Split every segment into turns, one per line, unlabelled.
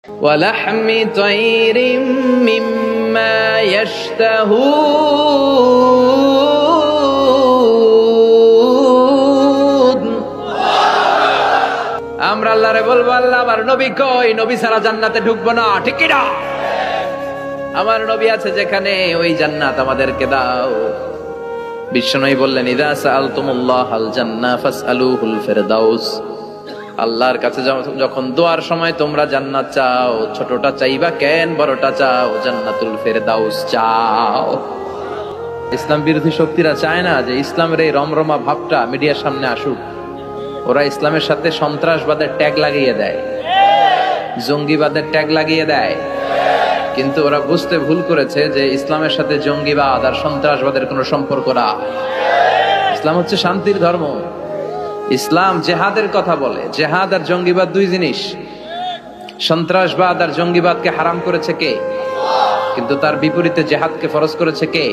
وَلَحْمِ طَيْرٍ مِّمَّا يَشْتَهُونَ। আমরা আল্লাহরে বলবো, আল্লাহ আমার নবী কই? নবী ছাড়া জান্নাতে ঢুকবো না, ঠিক কি না? আমার নবী আছে যেখানে, ওই জান্নাত আমাদেরকে দাও। বিশ্বনবী বললেন, ইযা সাআলতুমুল্লাহাল জান্নাহ ফাসআলুহুল ফিরদাউস। আল্লাহর কাছে যখন দোয়ার সময় তোমরা জান্নাত চাও, ছোটটা চাইবা কেন, বড়টা চাও, জান্নাতুল ফিরদাউস চাও। ইসলাম বিরোধী শক্তিরা চায় না যে ইসলামের এই রমরমা ভাবটা মিডিয়ার সামনে আসুক। ওরা ইসলামের সাথে সন্ত্রাসবাদের ট্যাগ লাগিয়ে দেয়, জঙ্গিবাদের ট্যাগ লাগিয়ে দেয়। কিন্তু ওরা বুঝতে ভুল করেছে যে ইসলামের সাথে জঙ্গিবাদ আর সন্ত্রাসবাদের কোনো সম্পর্ক না। ইসলাম হচ্ছে শান্তির ধর্ম। ইসলাম জেহাদের কথা বলে। জেহাদ আর জঙ্গিবাদ দুই জিনিস। সন্ত্রাসবাদ আর জঙ্গিবাদকে হারাম করেছে কে? কিন্তু তার বিপরীতে জেহাদকে ফরজ করেছে কে?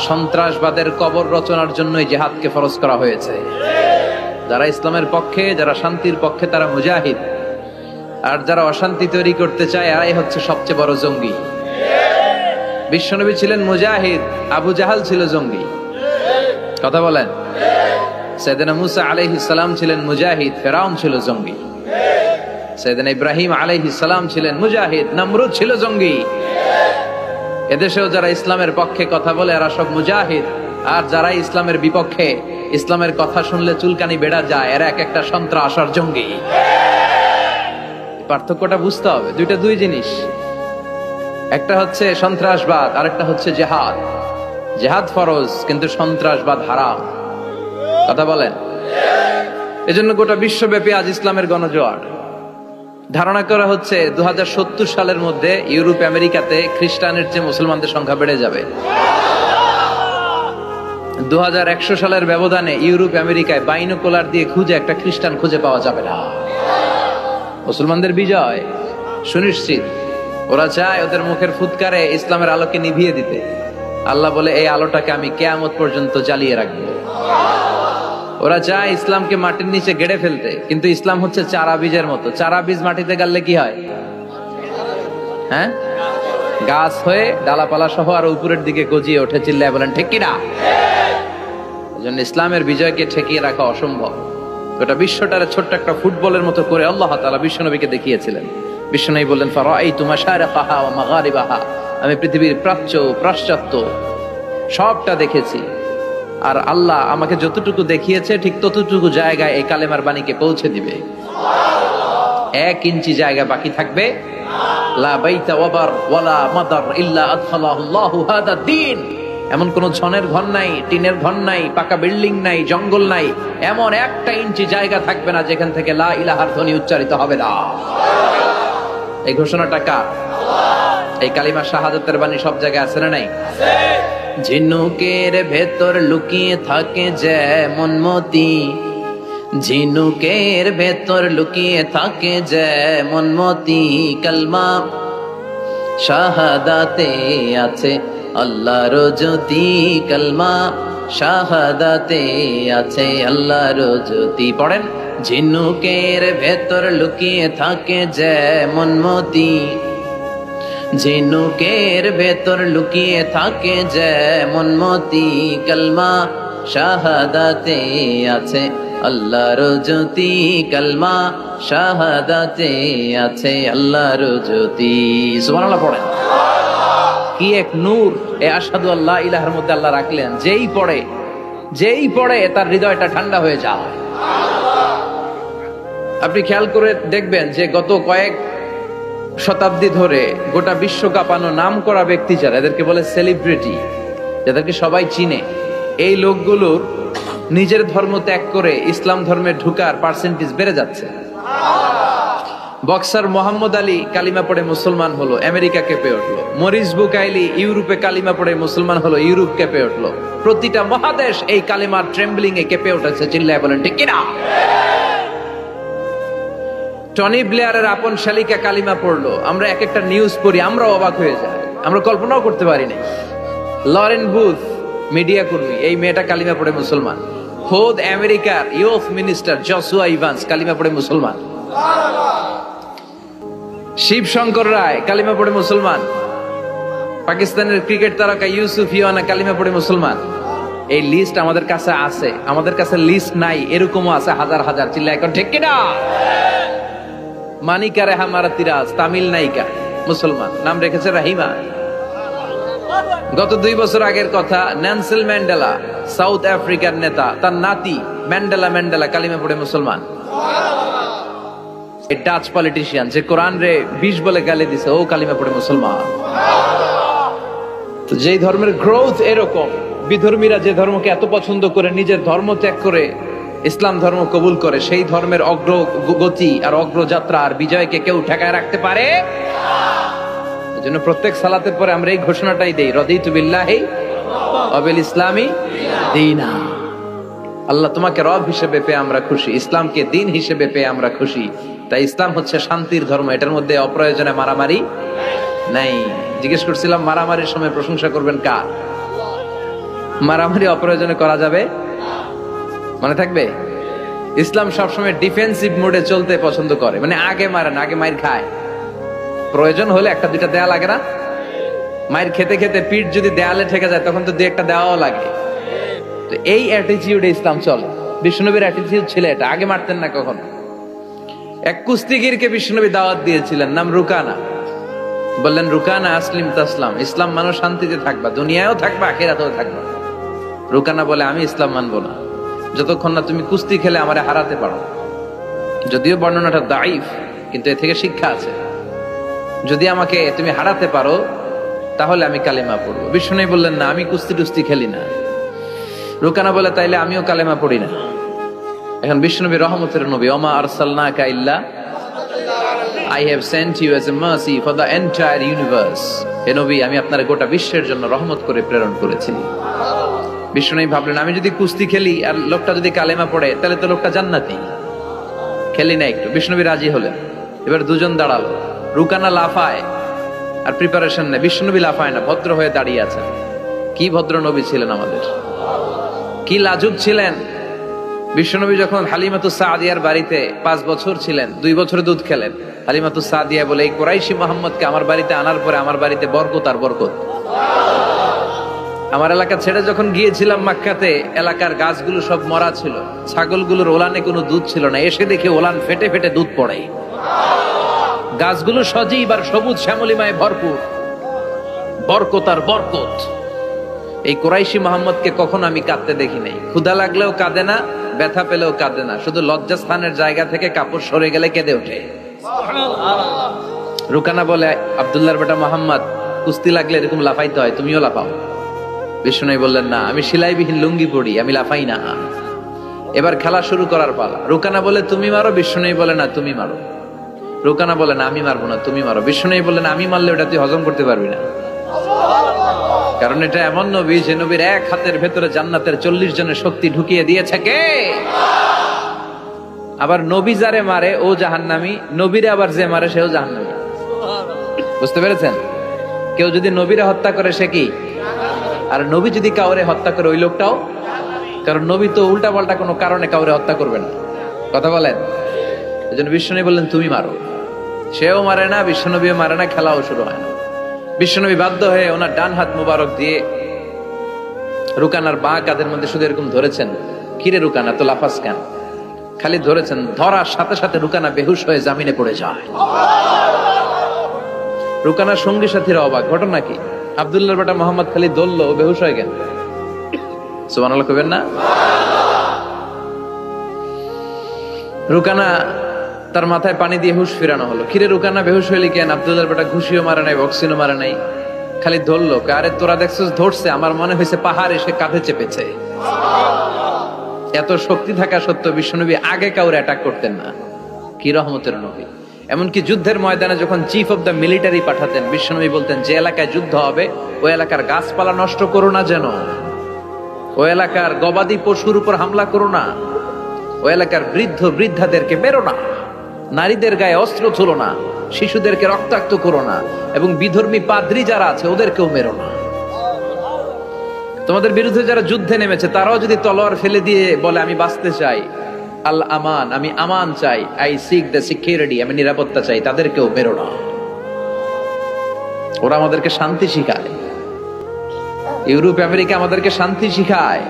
সন্ত্রাসবাদের কবর রচনার জন্যই জেহাদকে ফরজ করা হয়েছে। যারা ইসলামের পক্ষে, যারা শান্তির পক্ষে, তারা মুজাহিদ। আর যারা অশান্তি তৈরি করতে চায়, এরাই হচ্ছে সবচেয়ে বড় জঙ্গি। বিশ্বনবী ছিলেন মুজাহিদ, আবু জাহাল ছিল জঙ্গি। কথা বলেন। সাইয়েদনা মুসা আলাইহিস সালাম ছিলেন মুজাহিদ, ফিরআউন ছিল জঙ্গি। সাইয়েদনা ইব্রাহিম আলাইহিস সালাম ছিলেন মুজাহিদ, নমরুদ ছিল জঙ্গি। এদেশেও যারা ইসলামের পক্ষে কথা বলে, এরা সব মুজাহিদ। আর যারা ইসলামের বিপক্ষে, ইসলামের কথা শুনলে চুলকানি বেড়া যায়, এরা এক একটা সন্ত্রাস আর জঙ্গি। পার্থক্যটা বুঝতে হবে। দুইটা দুই জিনিস। একটা হচ্ছে সন্ত্রাসবাদ, আর একটা হচ্ছে জেহাদ। জেহাদ ফরজ, কিন্তু সন্ত্রাসবাদ হারাম। কথা বলেন। এজন্য গোটা বিশ্বব্যাপী আজ ইসলামের গণজোয়ার। ধারণা করা হচ্ছে 2070 সালের মধ্যে ইউরোপ আমেরিকাতে খ্রিস্টানের চেয়ে মুসলমানদের সংখ্যা বেড়ে যাবে। 2100 সালের ব্যবধানে ইউরোপ আমেরিকায় বাইনোকুলার দিয়ে খুঁজে একটা খ্রিস্টান খুঁজে পাওয়া যাবে না। মুসলমানদের বিজয় সুনিশ্চিত। ওরা চায় ওদের মুখের ফুৎকারে ইসলামের আলোকে নিভিয়ে দিতে। আল্লাহ বলে, এই আলোটাকে আমি কিয়ামত পর্যন্ত জ্বালিয়ে রাখবো। ওরা চায় ইসলামকে মাটির নিচে গেড়ে ফেলতে, কিন্তু ইসলাম হচ্ছে চারা বীজের মতো। চারা বীজ মাটিতে গাড়লে কি হয়? হ্যাঁ, গাছ হয়ে ডালাপালা সহ আর উপরের দিকে গজিয়ে ওঠে। চিল্লায় বলেন ঠিক কিনা? এজন্য ইসলামের বিজয়কে ঠেকিয়ে রাখা অসম্ভব। গোটা বিশ্বটারে ছোট্ট একটা ফুটবলের মতো করে আল্লাহ তাআলা বিশ্বনবীকে দেখিয়েছিলেন। বিশ্বনবী বললেন, ফারাআইতু মাশারিকাহা ওয়া মাগারিবাহা। আমি পৃথিবীর প্রাচ্য পাশ্চাত্য সবটা দেখেছি। আর আল্লাহ আমাকে যতটুকু দেখিয়েছে, ঠিক ততটুকু জায়গায় এই কালেমার বাণীকে পৌঁছে দিবে। 1 ইঞ্চি জায়গা বাকি থাকবে। লা বাইতা ওয়াবার ওয়ালা মাদার ইল্লা আদখালাহুল্লাহু হাদা দ্বীন। এমন কোন ঝনের ঘর নাই, টিনের ঘর নাই, পাকা বিল্ডিং নাই, জঙ্গল নাই, এমন 1 ইঞ্চি জায়গা থাকবে না যেখান থেকে লা ইলাহার ধ্বনি উচ্চারিত হবে না। এই ঘোষণাটা কার? এই কালিমা শাহাদাতের বাণী সব জায়গায় আছে না নাই? ঝিনুকের ভেতর লুকিয়ে থাকে যেমন মতি, ঝিনুকের ভেতর লুকিয়ে থাকে যেমন মতি, কালমা শাহাদাতে আছে আল্লাহর জ্যোতি, কালমা শাহাদাতে আছে আল্লাহর জ্যোতি। পড়েন, ঝিনুকের ভেতর লুকিয়ে থাকে যেমন মতি, ঝিনুকের ভেতর লুকিয়ে থাকে যেমন মতি, কালমা শাহাদাতে আছে আল্লাহর জ্যোতি, কালমা শাহাদাতে আছে আল্লাহর জ্যোতি। সুবহানাল্লাহ পড়েন। কি এক নূর এ আশহাদু আল্লা ইলাহার মধ্যে আল্লাহ রাখলেন। যেই পড়ে তার হৃদয়টা ঠান্ডা হয়ে যায়। আপনি খেয়াল করে দেখবেন যে গত কয়েক শতাব্দী ধরে গোটা বিশ্ব কাঁপানো নাম করা ব্যক্তি যারা, এদেরকে বলে সেলিব্রিটি, যাদেরকে সবাই চিনে, এই লোকগুলোর নিজের ধর্ম ত্যাগ করে ইসলাম ধর্মে ঢুকার পার্সেন্টেজ বেড়ে যাচ্ছে। বক্সার মোহাম্মদ আলী কালিমা পড়ে মুসলমান হলো, আমেরিকা কেঁপে উঠলো। মরিস বুকাইলি ইউরোপে কালিমা পড়ে মুসলমান হলো, ইউরোপ কেঁপে উঠলো। প্রতিটা মহাদেশ এই কালিমার ট্রেম্বলিং এ কেঁপে উঠেছে। চিল্লায় বলেন ঠিক কিনা? টনি ব্লেয়ারের আপন শালিকা কালিমা পড়লো। আমরা এক একটা নিউজ পড়ি, আমরা অবাক হয়ে যাই, আমরা কল্পনাও করতে পারি নাই। লরেন বুথ মিডিয়া কর্মী, এই মেয়েটা কালিমা পড়ে মুসলমান। খোদ আমেরিকার ইউথ মিনিস্টার জসুয়া ইভান্স কালিমা পড়ে মুসলমান। শিব শঙ্কর রায় কালিমা পড়ে মুসলমান, পাকিস্তানের ক্রিকেট তারকা ইউসুফ ইওয়ানা কালিমা পড়ে মুসলমান। এই লিস্ট আমাদের কাছে আছে, আমাদের কাছে লিস্ট নাই এরকমও আছে হাজার হাজার। চিল্লা এখন ঠিক কিনা? মানিকা রেহা মারাতিরাজ তামিল নায়িকা, মুসলমান, নাম রেখেছে রাহিমা। গত 2 বছর আগের কথা, নেলসন ম্যান্ডেলা সাউথ আফ্রিকার নেতা, তার নাতি ম্যান্ডেলা কালিমা পড়ে মুসলমান। এই ডাচ পলিটিশিয়ান যে কোরআন রে 20 বলে গালি দিছে, ও কালিমা পড়ে মুসলমান। তো যেই ধর্মের গ্রোথ এরকম, বিধর্মীরা যে ধর্মকে এত পছন্দ করে নিজের ধর্ম ত্যাগ করে ইসলাম ধর্ম কবুল করে, সেই ধর্মের অগ্রগতি আর অগ্রযাত্রা আর বিজয়কে কেউ ঠেকায় রাখতে পারে? এজন্য প্রত্যেক সালাতের পরে আমরা এই ঘোষণাটাই দেই, রাদিতু বিল্লাহি ওয়া বিল ইসলামি দীনা। আল্লাহ তোমাকে রব হিসেবে পেয়ে আমরা খুশি, ইসলামকে দিন হিসেবে পেয়ে আমরা খুশি। তাই ইসলাম হচ্ছে শান্তির ধর্ম, এটার মধ্যে অপ্রয়োজনে মারামারি নাই। জিজ্ঞেস করছিলাম মারামারির সময় প্রশংসা করবেন কার? মারামারি অপ্রয়োজনে করা যাবে, মনে থাকবে? ইসলাম সবসময় ডিফেন্সিভ মোডে চলতে পছন্দ করে, মানে আগে মারেন, আগে মাইর খায়। প্রয়োজন হলে একটা দুইটা দেয়া লাগে না? মাইর খেতে খেতে পিঠ যদি দেয়ালে ঠেকে যায় তখন তো 2-1টা দেওয়াও লাগে। তো এই অ্যাটিটিউডে ইসলাম চলে। বিষ্ণুনবীর অ্যাটিটিউড ছিল এটা, আগে মারতেন না কখনো। এক কুস্তিগিরকে বিষ্ণুনবী দাওয়াত দিয়েছিলেন, নাম রুকানা। বললেন, রুকানা আসলিম তাসলাম, ইসলাম মানো, শান্তিতে থাকবা, দুনিয়ায়ও থাকবা আখিরাতেও থাকবা। রুকানা বলে, আমি ইসলাম মানবো না যতক্ষণ না তুমি কুস্তি খেলে আমারে হারাতে পারো। যদিও বর্ণনাটা দাইফ, কিন্তু এ থেকে শিক্ষা আছে। যদি আমাকে তুমি হারাতে পারো তাহলে আমি কালেমা পড়বো। বিষ্ণু বললেন, না, আমি কুস্তি টুস্তি খেলি না। রুকানা বলে, তাইলে আমিও কালেমা পড়ি না। এখন বিষ্ণুনবী রহমতের নবী, ওমা আরসালনাকা ইল্লা I have sent you as a mercy for the entire universe. হে নবী, আমি আপনার গোটা বিশ্বের জন্য রহমত করে প্রেরণ করেছি। বিষ্ণু ভাবলেন, আমি যদি কুস্তি খেলি আর লোকটা যদি কালেমা পড়ে তাহলে তো লোকটা জান্নাতি, খেলি না একটু। বিষ্ণুনবী রাজি হলেন। এবার দুজন দাঁড়ালো, রুকানা লাফায় আর প্রিপারেশন নেয়, বিষ্ণুনবী লাফায় না, ভদ্র হয়ে দাঁড়িয়ে আছেন। কি ভদ্র নবী ছিলেন আমাদের, কি লাজুক ছিলেন। বিশ্বনবী যখন হালিমাতুস সাদিয়ার বাড়িতে 5 বছর ছিলেন, 2 বছর দুধ খেলেন, হালিমাতুস সাদিয়া বলে, এই কুরাইশি মুহাম্মদকে আমার বাড়িতে আনার পরে আমার বাড়িতে বরকত আর বরকত। আমার এলাকা ছেড়ে যখন গিয়েছিলাম মক্কাতে, এলাকার গাছগুলো সব মরা ছিল, ছাগলগুলোর ওলানে কোনো দুধ ছিল না। এসে দেখে ওলান ফেটে ফেটে দুধ পড়ে, গাছগুলো সজীব আর সবুজ শ্যামলিমায় ভরপুর, বরকত আর বরকত। এই কুরাইশি মুহাম্মদকে কখনো আমি কাঁদতে দেখি নাই। ক্ষুধা লাগলেও কাঁদে না, ব্যথা পেলেও কাঁদে না, শুধু লজ্জাস্থানের জায়গা থেকে কাপড় সরে গেলে কেঁদে ওঠে। রুকানা বলে, আব্দুল্লাহর বেটা মুহাম্মদ, কুস্তি লাগলে এরকম লাফাইতে হয়, তুমিও লাফাও। বিষ্ণু বললেন, না, আমি সেলাইবিহীন লুঙ্গি পড়ি, আমি লাফাই না। এবার খেলা শুরু করার পালা। রুকানা বলে, তুমি মারো। বিষ্ণু বলে, না, তুমি মারো। রুকানা বলে, না, আমি মারবো না, তুমি মারো। বিষ্ণু বললেন, আমি মারলে ওটা তুই হজম করতে পারবি না, কারণ এটা এমন নবী যে নবীর এক হাতের ভেতরে জান্নাতের 40 জনের শক্তি ঢুকিয়ে দিয়েছে কে? আবার নবী যারে মারে ও জাহান্নামী, নবীরে আবার যে মারে সেও জাহান্নামী। বুঝতে পেরেছেন? কেউ যদি নবীরে হত্যা করে সে কি, আর নবী যদি কাউরে হত্যা করে ওই লোকটাও, কারণ নবী তো উল্টা পাল্টা কোনো কারণে কাউরে হত্যা করবে না। কথা বলেন? এজন্য বিষ্ণু বললেন, তুমি মারো। সেও মারে না, বিশ্বনবীও মারে না, খেলাও শুরু হয় না। বিশ্বনবী বাধ্য হয়ে ওনার ডান হাত মুবারক দিয়ে রুকানার বাঁ কাঁধের মধ্যে শুধু এরকম ধরেছেন। কিরে রুকানা, তো লাফাস কেন? খালি ধরেছেন, ধরার সাথে সাথে রুকানা বেহুশ হয়ে জামিনে পড়ে যায়। রুকানার সঙ্গী সাথীরা অবাক, ঘটনা কি? আব্দুল্লাহর বেটা মুহাম্মদ খালি দললো, ও বেহুশ হয়ে গেল। সুবহানাল্লাহ কইবেন না? রুকানা তার মাথায় পানি দিয়ে হুশ ফিরানো হলো। কিরে রুকানা, বেহুশ হইলি কেন? আব্দুল্লাহর বেটা ঘুষিও মারে নাই, বক্সিনও মারে নাই, খালি ধরলো। আরে তোরা দেখছিস ধরছে, আমার মনে হয়েছে পাহাড় এসে কাঁধে চেপেছে। এত শক্তি থাকা সত্ত্বেও বিশ্বনবী আগে কাউরে অ্যাটাক করতেন না। কি রহমতের নবী! এমনকি যুদ্ধের ময়দানে যখন চিফ অফ দ্য মিলিটারি পাঠাতেন, বিশ্বনবী বলতেন, যে এলাকায় যুদ্ধ হবে ওই এলাকার গাছপালা নষ্ট করো না, যেন ওই এলাকার গবাদি পশুর উপর হামলা করো না, ওই এলাকার বৃদ্ধ বৃদ্ধাদেরকে মেরো না, নারীদের গায়ে অস্ত্র ছোলো না, শিশুদেরকে রক্তাক্ত করো না, এবং বিধর্মী পাদ্রী যারা আছে ওদেরকেও মেরো না। তোমাদের বিরুদ্ধে যারা যুদ্ধে নেমেছে তারাও যদি তলোয়ার ফেলে দিয়ে বলে আমি বাঁচতে চাই, আল আমান, আমি আমান চাই, আই সিক দ্য সিকিউরিটি, আমি নিরাপত্তা চাই, তাদেরকেও বেরো না। ওরা আমাদেরকে শান্তি শিখায়, ইউরোপ আমেরিকা আমাদেরকে শান্তি শিখায়।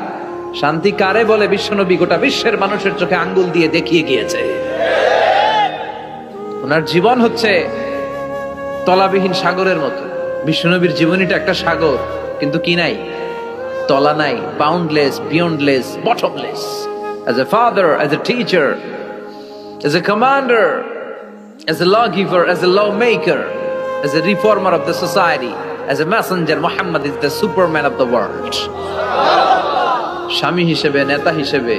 শান্তি কারে বলে বিশ্বনবী গোটা বিশ্বের মানুষের চোখে আঙ্গুল দিয়ে দেখিয়ে গিয়েছে। ওনার জীবন হচ্ছে তলাবিহীন সাগরের মতো। বিশ্বনবীর জীবনীটা একটা সাগর, কিন্তু কি নাই? তলা নাই, boundless, beyondless, bottomless. As a father, as a teacher, as a commander, as a lawgiver, as a lawmaker, as a reformer of the society, as a messenger, Muhammad is the superman of the world. স্বামী হিসেবে, নেতা হিসেবে,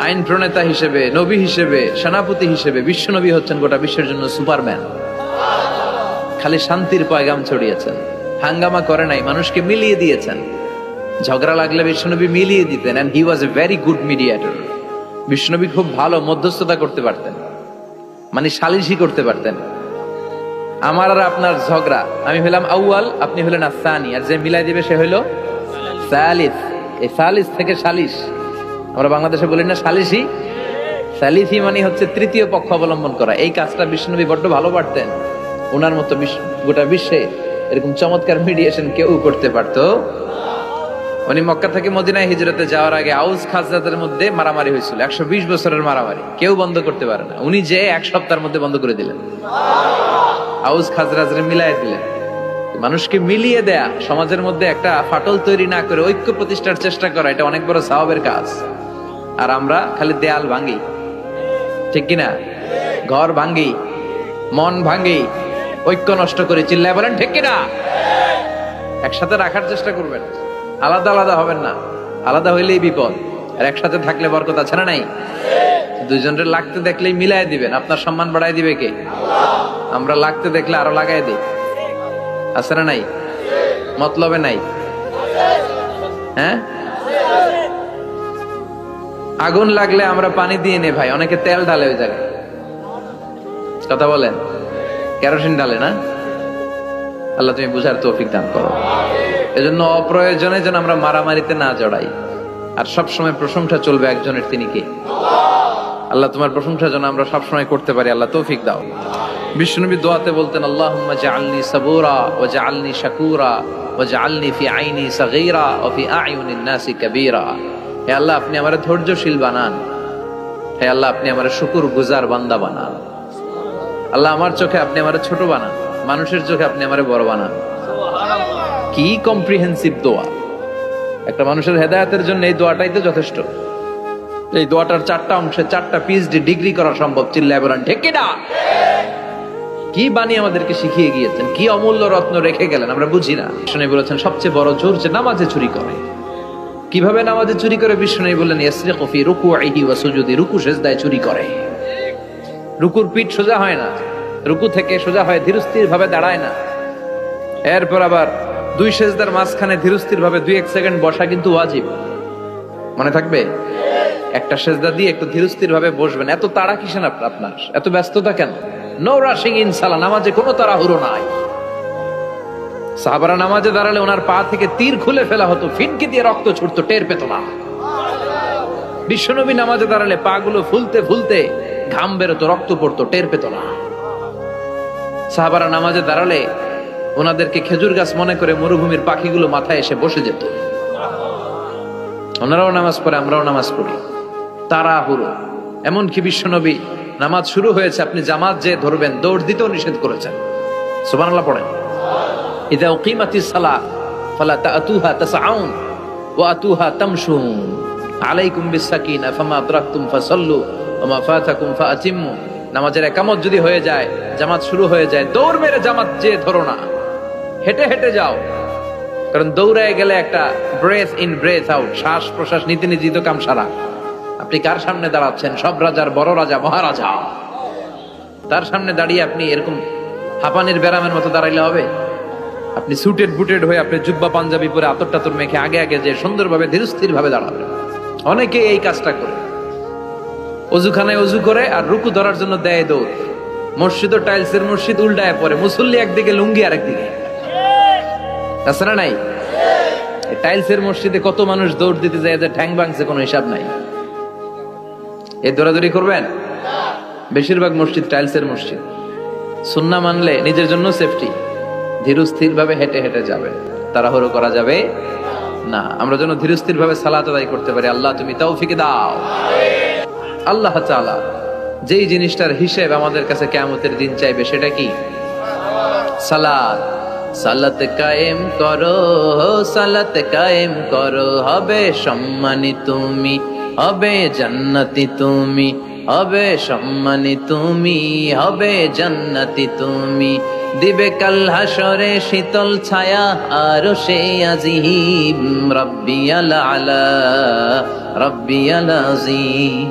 আইন প্রণেতা হিসেবে, নবী হিসেবে, সেনাপতি হিসেবে বিশ্বনবী হচ্ছেন গোটা বিশ্বের জন্য সুপারম্যান। খালি শান্তির পয়গাম ছড়িয়েছেন, হাঙ্গামা করে নাই, মানুষকে মিলিয়ে দিয়েছেন। ঝগড়া লাগলে বিশ্বনবী মিলিয়ে দিতেন, and he was a very good mediator. বিশ্বনবী খুব ভালো মধ্যস্থতা করতে পারতেন, মানে সালিশি করতে পারতেন। আমার আর আপনার ঝগড়া, আমি হলাম আউয়াল, আপনি হলেন আসানি, আর যে মিলাই দিবে সে হইল সালিস। এই সালিস থেকে সালিশ, আমরা বাংলাদেশে বলি না সালিসি? সালিসি মানে হচ্ছে তৃতীয় পক্ষ অবলম্বন করা। এই কাজটা বিশ্বনবী বড্ড ভালো পারতেন। ওনার মতো গোটা বিশ্বে এরকম চমৎকার মিডিয়েশন কেউ করতে পারতো। উনি মক্কা থেকে মদিনায় হিজরতে যাওয়ার আগে আউস খাজরাজের মধ্যে মারামারি হয়েছিল, 120 বছরের মারামারি, কেউ বন্ধ করতে পারে না। উনি যে 1 সপ্তাহের মধ্যে বন্ধ করে দিলেন, আউস খাজরাজের মিলাই দিলেন। মানুষকে মিলিয়ে দেয়া, সমাজের মধ্যে একটা ফাটল তৈরি না করে ঐক্য প্রতিষ্ঠার চেষ্টা করা, এটা অনেক বড় সওয়াবের কাজ। আর আমরা খালি দেয়াল ভাঙি, ঠিক কিনা? ঘর ভাঙি, মন ভাঙি, ঐক্য নষ্ট করে, চিল্লায় বলেন ঠিক কিনা? একসাথে রাখার চেষ্টা করবেন, আলাদা আলাদা হবেন না। আলাদা হইলেই বিপদ, আর একসাথে থাকলে বরকত আছে না নাই? দুইজনের লাগতে দেখলেই মিলাই দিবেন, আপনার সম্মান বাড়াই দিবে কে? আমরা লাগতে দেখলে আরো লাগাই দিই, আছে না নাই? মতলবে নাই? হ্যাঁ, আগুন লাগলে আমরা পানি দিয়ে নে ভাই, অনেকে তেল ঢালে ওই জায়গায়, কথা বলেন, কেরোসিন ঢালে না। আল্লাহ তুমি বুঝার তৌফিক দান করো। এজন্য অপ্রয়োজনে যেন আমরা মারামারিতে না জড়াই। আর সবসময় প্রশংসা চলবে একজনের, তিনি কে? আল্লাহ তোমার প্রশংসা যেন আমরা সবসময় করতে পারি, আল্লাহ তৌফিক দাও। বিশ্বনবী দোয়াতে বলতেন, আল্লাহুম্মা জাআলনি সাবুরা ওয়া জাআলনি শাকুরা ওয়া জাআলনি ফি আইনি সাগীরা ওয়া ফি আ'য়ুনিন নাসি কাবীরা। হে আল্লাহ, আপনি আমারে ধৈর্যশীল বানান। হে আল্লাহ, আপনি আমারে শুকরগুজার বান্দা বানান। আল্লাহ, আমার চোখে আপনি আমারে ছোট বানান, মানুষের চোখে আপনি আমারে বড় বানান। কি কম্প্রিহেন্সিভ দোয়া! একটা মানুষের হেদায়েতের জন্য এই দোয়াটাই তো যথেষ্ট। এই দোয়াটার 4টা অংশে 4টা পিএইচডি ডিগ্রি করা সম্ভব, চিল্লায় বলেন ঠিক কিনা? কি বাণী আমাদেরকে শিখিয়ে গিয়েছেন, কি অমূল্য রত্ন রেখে গেলেন, আমরা বুঝি না। বিষ্ণু বলেছেন সবচেয়ে বড় চোর যে নামাজে চুরি করে। কিভাবে নামাজে চুরি করে? বিষ্ণু বললেন ইয়াসরিকু ফি রুকুইহি ওয়া সুজুদি, রুকু সিজদায় চুরি করে। রুকুর পিঠ সোজা হয় না, রুকু থেকে সোজা হয়, ধীরস্থির ভাবে দাঁড়ায় না। এরপর আবার 2 সেজদার মাঝখানে ধীরস্থির ভাবে 2-1 সেকেন্ড বসা কিন্তু ওয়াজিব, মনে থাকবে। একটা সেজদা দিয়ে একটু ধীরস্থির ভাবে বসবেন। এত তাড়া কিসেন আপনার? এত ব্যস্ততা কেন? নো রাশিং ইন সালাহ, নামাজে কোনো তাড়াহুড়ো নাই। সাহাবারা নামাজে দাঁড়ালে ওনার পা থেকে তীর খুলে ফেলা হতো, ফিনকি দিয়ে রক্ত ছুটতো, টের পেত না। বিশ্বনবী নামাজে দাঁড়ালে পা গুলো ফুলতে ফুলতে ঘাম বেরোতো, রক্ত পড়তো, টের পেত না। সাহাবারা নামাজে দাঁড়ালে ওনাদেরকে খেজুর গাছ মনে করে মরুভূমির পাখিগুলো মাথায় এসে বসে যেত। ওনারাও নামাজ পড়ে, আমরাও নামাজ পড়ি, তাড়াহুড়ো। এমনকি বিশ্বনবী নামাজ শুরু হয়েছে, আপনি জামাত যে ধরবেন, দৌড় দিতেও নিষেধ করেছেন। সুবহানাল্লাহ পড়েন। ইযা উকিমাতিস সালাহ ফালা তা'তুহা তাসআউন ওয়া আতুহা তামশুন আলাইকুম বিস-সাকিনা ফামা আদরাকতুম ফাসাল্লু ওয়া মা ফাতাকুম ফাআতিম্মু। নামাজের ইকামত যদি হয়ে যায়, জামাত শুরু হয়ে যায়, দৌড় মেরে জামাত যে ধরো না, হেঁটে হেঁটে যাও। কারণ দৌড়ায় গেলে একটা ব্রেথ ইন ব্রেথ আউট, শ্বাস প্রশ্বাস নিতে নিতে কাম সারা। আপনি কার সামনে দাঁড়াচ্ছেন? সব রাজার বড় রাজা, মহারাজা। তার সামনে দাঁড়িয়ে আপনি এরকম হাঁপানির ব্যারামের মতো দাঁড়াইলে হবে? আপনি সুটেড বুটেড হয়ে, আপনি জুব্বা পাঞ্জাবি পরে আতর টাতর মেখে আগে আগে যে সুন্দরভাবে ধীরস্থির ভাবে দাঁড়াবেন। অনেকে এই কাজটা করে, অজুখানায় অজু করে আর রুকু ধরার জন্য দেয় দৌড়। মসজিদ ও টাইলসের মসজিদ, উল্টায় পরে মুসল্লি একদিকে, লুঙ্গি আরেকদিকে, আছে না নাই? টাইলসের মসজিদে কত মানুষ দৌড় দিতে যায় যে ঠ্যাং ভাঙছে, কোনো হিসাব নাই। এই দৌড়াদৌড়ি করবেন? বেশিরভাগ মসজিদ টাইলসের মসজিদ। সুন্নাহ মানলে নিজের জন্য সেফটি, ধীরস্থির ভাবে হেঁটে হেঁটে যাবে, তাড়াহুড়ো করা যাবে না। আমরা যেন ধীরস্থির ভাবে সালাত আদায় করতে পারি। আল্লাহ তুমি তৌফিক দাও। আল্লাহ তাআলা যেই জিনিসটার হিসেব আমাদের কাছে কিয়ামতের দিন চাইবে সেটা কি? সালাত। সালাত কায়েম করো, সালাত কায়েম করো, হবে সম্মানী তুমি, হবে জান্নাতি তুমি, হবে সম্মানী তুমি, হবে জান্নাতি তুমি। দিবে কাল হাসরে শীতল ছায়া আরশে আজিম, রাব্বিয়াল আলা, রাব্বিয়াল আযীম,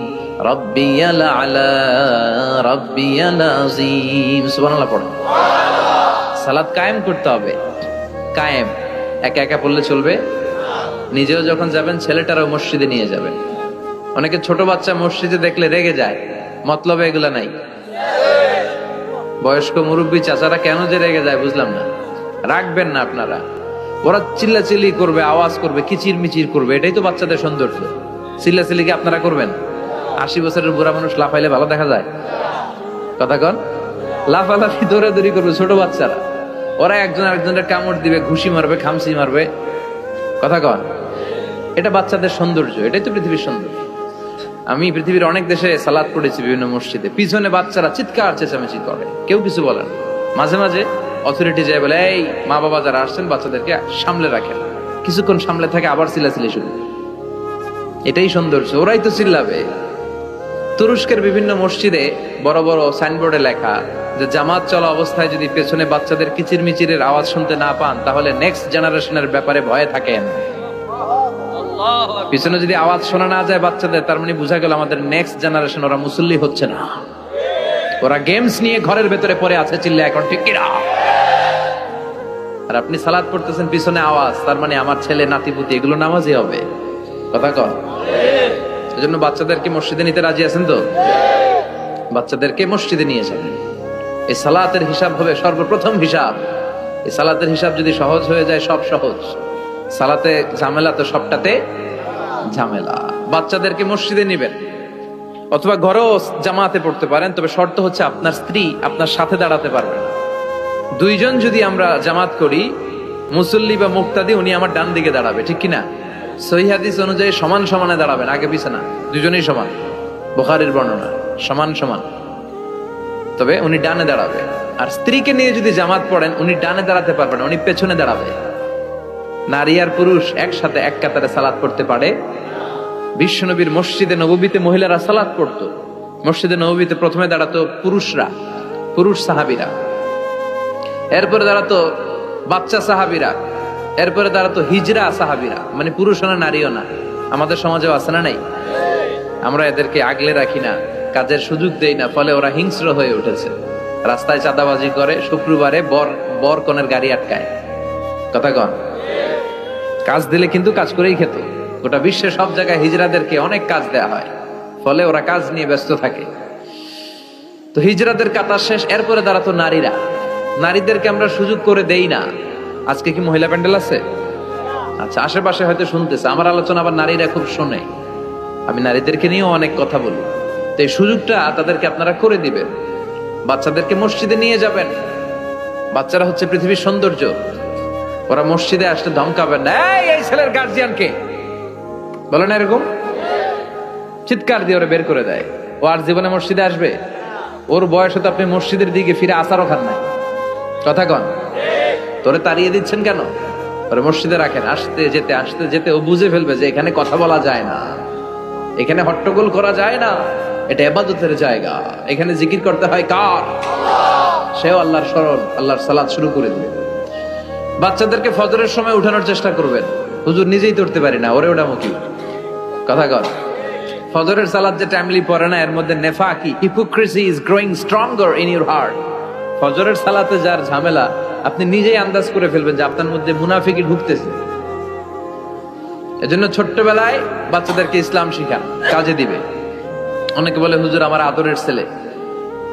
রাব্বিয়াল আলা, রাব্বিয়াল আযীম। সুবহানাল্লাহ পড়ো। সালাত কায়েম করতে হবে। কায়েম একা একা পড়লে চলবে? নিজেও যখন যাবেন ছেলেটারও মসজিদে নিয়ে যাবেন। অনেকে ছোট বাচ্চা মসজিদে দেখলে রেগে যায়, মতলবে এগুলা নাই। বয়স্ক মুরব্বী চাচারা কেন যে রেগে যায় বুঝলাম না। রাখবেন না আপনারা। ওরা চিল্লাচিল্লি করবে, আওয়াজ করবে, কিচির মিচির করবে, এটাই তো বাচ্চাদের সৌন্দর্য। চিল্লাচিল্লি কি আপনারা করবেন? 80 বছরের বুড়া মানুষ লাফাইলে ভালো দেখা যায়? কথা কন। লাফালাফি দৌড়াদৌড়ি করবে ছোট বাচ্চারা, ওরা একজন আরেকজনের কামড় দিবে, ঘুষি মারবে, খামসি মারবে। কথা কন। এটা বাচ্চাদের সৌন্দর্য, এটাই তো পৃথিবীর সৌন্দর্য। আমি পৃথিবীর অনেক দেশে সালাত পড়েছি, বিভিন্ন মসজিদে পিছনে বাচ্চারা চিৎকার চেঁচামেচি করে, কেউ কিছু বলেন। মাঝে মাঝে অথরিটি যায় বলে, এই মা বাবা যারা আসছেন বাচ্চাদেরকে সামলে রাখেন। কিছুক্ষণ সামলে থাকে, আবার চিল্লাচিল্লি শুরু। এটাই সৌন্দর্য, ওরাই তো চিল্লাবে। তুরস্কের বিভিন্ন মসজিদে বড় বড় সাইনবোর্ডে লেখা যে জামাত চলা অবস্থায় যদি পেছনে বাচ্চাদের কিচির মিচিরের আওয়াজ শুনতে না পান তাহলে নেক্সট জেনারেশনের ব্যাপারে ভয়ে থাকেন। পিছনে যদি আওয়াজ শোনা না যায় বাচ্চাদের, তার মানে বোঝা গেল আমাদের নেক্সট জেনারেশন ওরা মুসল্লি হচ্ছে না, ওরা গেমস নিয়ে ঘরের ভেতরে পড়ে আছে, চিল্লা এখন ঠিক কিনা। আর আপনি সালাত পড়তেছেন, পিছনে আওয়াজ, তার মানে আমার ছেলে নাতিপুতি এগুলো নামাজি হবে। কথা কন। এজন্য বাচ্চাদেরকে মসজিদে নিতে রাজি আছেন তো? বাচ্চাদেরকে মসজিদে নিয়ে যাবেন। এই সালাতের হিসাব হবে সর্বপ্রথম হিসাব। এই সালাতের হিসাব যদি সহজ হয়ে যায়, সব সহজ। সালাতে ঝামেলা তো সবটাতে ঝামেলা। বাচ্চাদেরকে মসজিদে নিবেন, অথবা ঘরেও জামাতে পড়তে পারেন, তবে শর্ত হচ্ছে আপনার স্ত্রী আপনার সাথে দাঁড়াতে পারবে না। দুইজন যদি আমরা জামাত করি, মুসল্লি বা মুক্তাদি, উনি আমার ডান দিকে দাঁড়াবে, ঠিক কিনা? সহিহ হাদিস অনুযায়ী সমান সমানে দাঁড়াবেন, আগে পিছে না, দুজনেই সমান। বুখারীর বর্ণনা, সমান সমান। তবে উনি ডানে দাঁড়াবে। আর স্ত্রীকে নিয়ে যদি জামাত পড়েন, উনি ডানে দাঁড়াতে পারবেন না, উনি পেছনে দাঁড়াবে। নারী আর পুরুষ একসাথে এক কাতারে সালাত পড়তে পারে। বিশ্বনবীর মসজিদে নববীতে মহিলারা সালাত পড়তো। মসজিদে নববীতে প্রথমে দাঁড়াতো পুরুষরা, পুরুষ সাহাবীরা, এরপরে দাঁড়াতো বাচ্চা সাহাবীরা, এরপরে দাঁড়াতো হিজরা সাহাবীরা, মানে পুরুষও না নারীও না। আমাদের সমাজেও আছে না নাই? আমরা এদেরকে আগলে রাখি না, কাজের সুযোগ দেই না, ফলে ওরা হিংস্র হয়ে উঠেছে। রাস্তায় চাঁদাবাজি করে, শুক্রবারে বর কনের গাড়ি আটকায়। কথা কন। কাজ দিলে কিন্তু কাজ করেই খেত। গোটা বিশ্বে সব জায়গায় হিজরাদেরকে অনেক কাজ দেয়া হয়, ফলে ওরা কাজ নিয়ে ব্যস্ত থাকে। তো হিজরাদের কাতার শেষ, এরপরে দাঁড়াতো নারীরা। নারীদেরকে আমরা সুযোগ করে দেই না। আজকে কি মহিলা প্যান্ডেল আছে? আচ্ছা, আশেপাশে হয়তো শুনতেছে আমার আলোচনা, আবার নারীরা খুব শোনে। আমি নারীদেরকে নিয়েও অনেক কথা বলি। তো এই সুযোগটা তাদেরকে আপনারা করে দিবেন। বাচ্চাদেরকে মসজিদে নিয়ে যাবেন। বাচ্চারা হচ্ছে পৃথিবীর সৌন্দর্য। ওরা মসজিদে আসলে ধমকাবেন না, এই ছেলের গার্জিয়ানকে বলে না, এরকম চিৎকার দিয়ে ওরা বের করে দেয়। ও আর জীবনে মসজিদে আসবে? ওর বয়স হতো আপনি মসজিদের দিকে ফিরে আসারও খান নাই। কথা কন। তোরে তাড়িয়ে দিচ্ছেন কেন? ওরে মসজিদে রাখেন। আসতে যেতে আসতে যেতে ও বুঝে ফেলবে যে এখানে কথা বলা যায় না, এখানে হট্টগোল করা যায় না, এটা ইবাদতের জায়গা, এখানে জিকির করতে হয় কার? সেও আল্লাহর স্মরণ, আল্লাহর সালাত শুরু করে দিবে। বাচ্চাদেরকে ফজরের সময় উঠানোর চেষ্টা করবেন। হুজুর নিজেই ধরতে পারি না, ওরে ওঠামো কি? কথা কর। ফজরের সালাত যে টাইমলি পড়ে না, এর মধ্যে নেফাকি, hypocrisy is growing stronger in your heart. ফজরের সালাতে যার ঝামেলা, আপনি নিজেই আন্দাজ করে ফেলবেন যে আপনার মধ্যে মুনাফিকি ঢুকতেছে। এজন্য ছোট্টবেলায় বাচ্চাদেরকে ইসলাম শিখান, কাজে দিবে। অনেকে বলে হুজুর আমার আদরের ছেলে,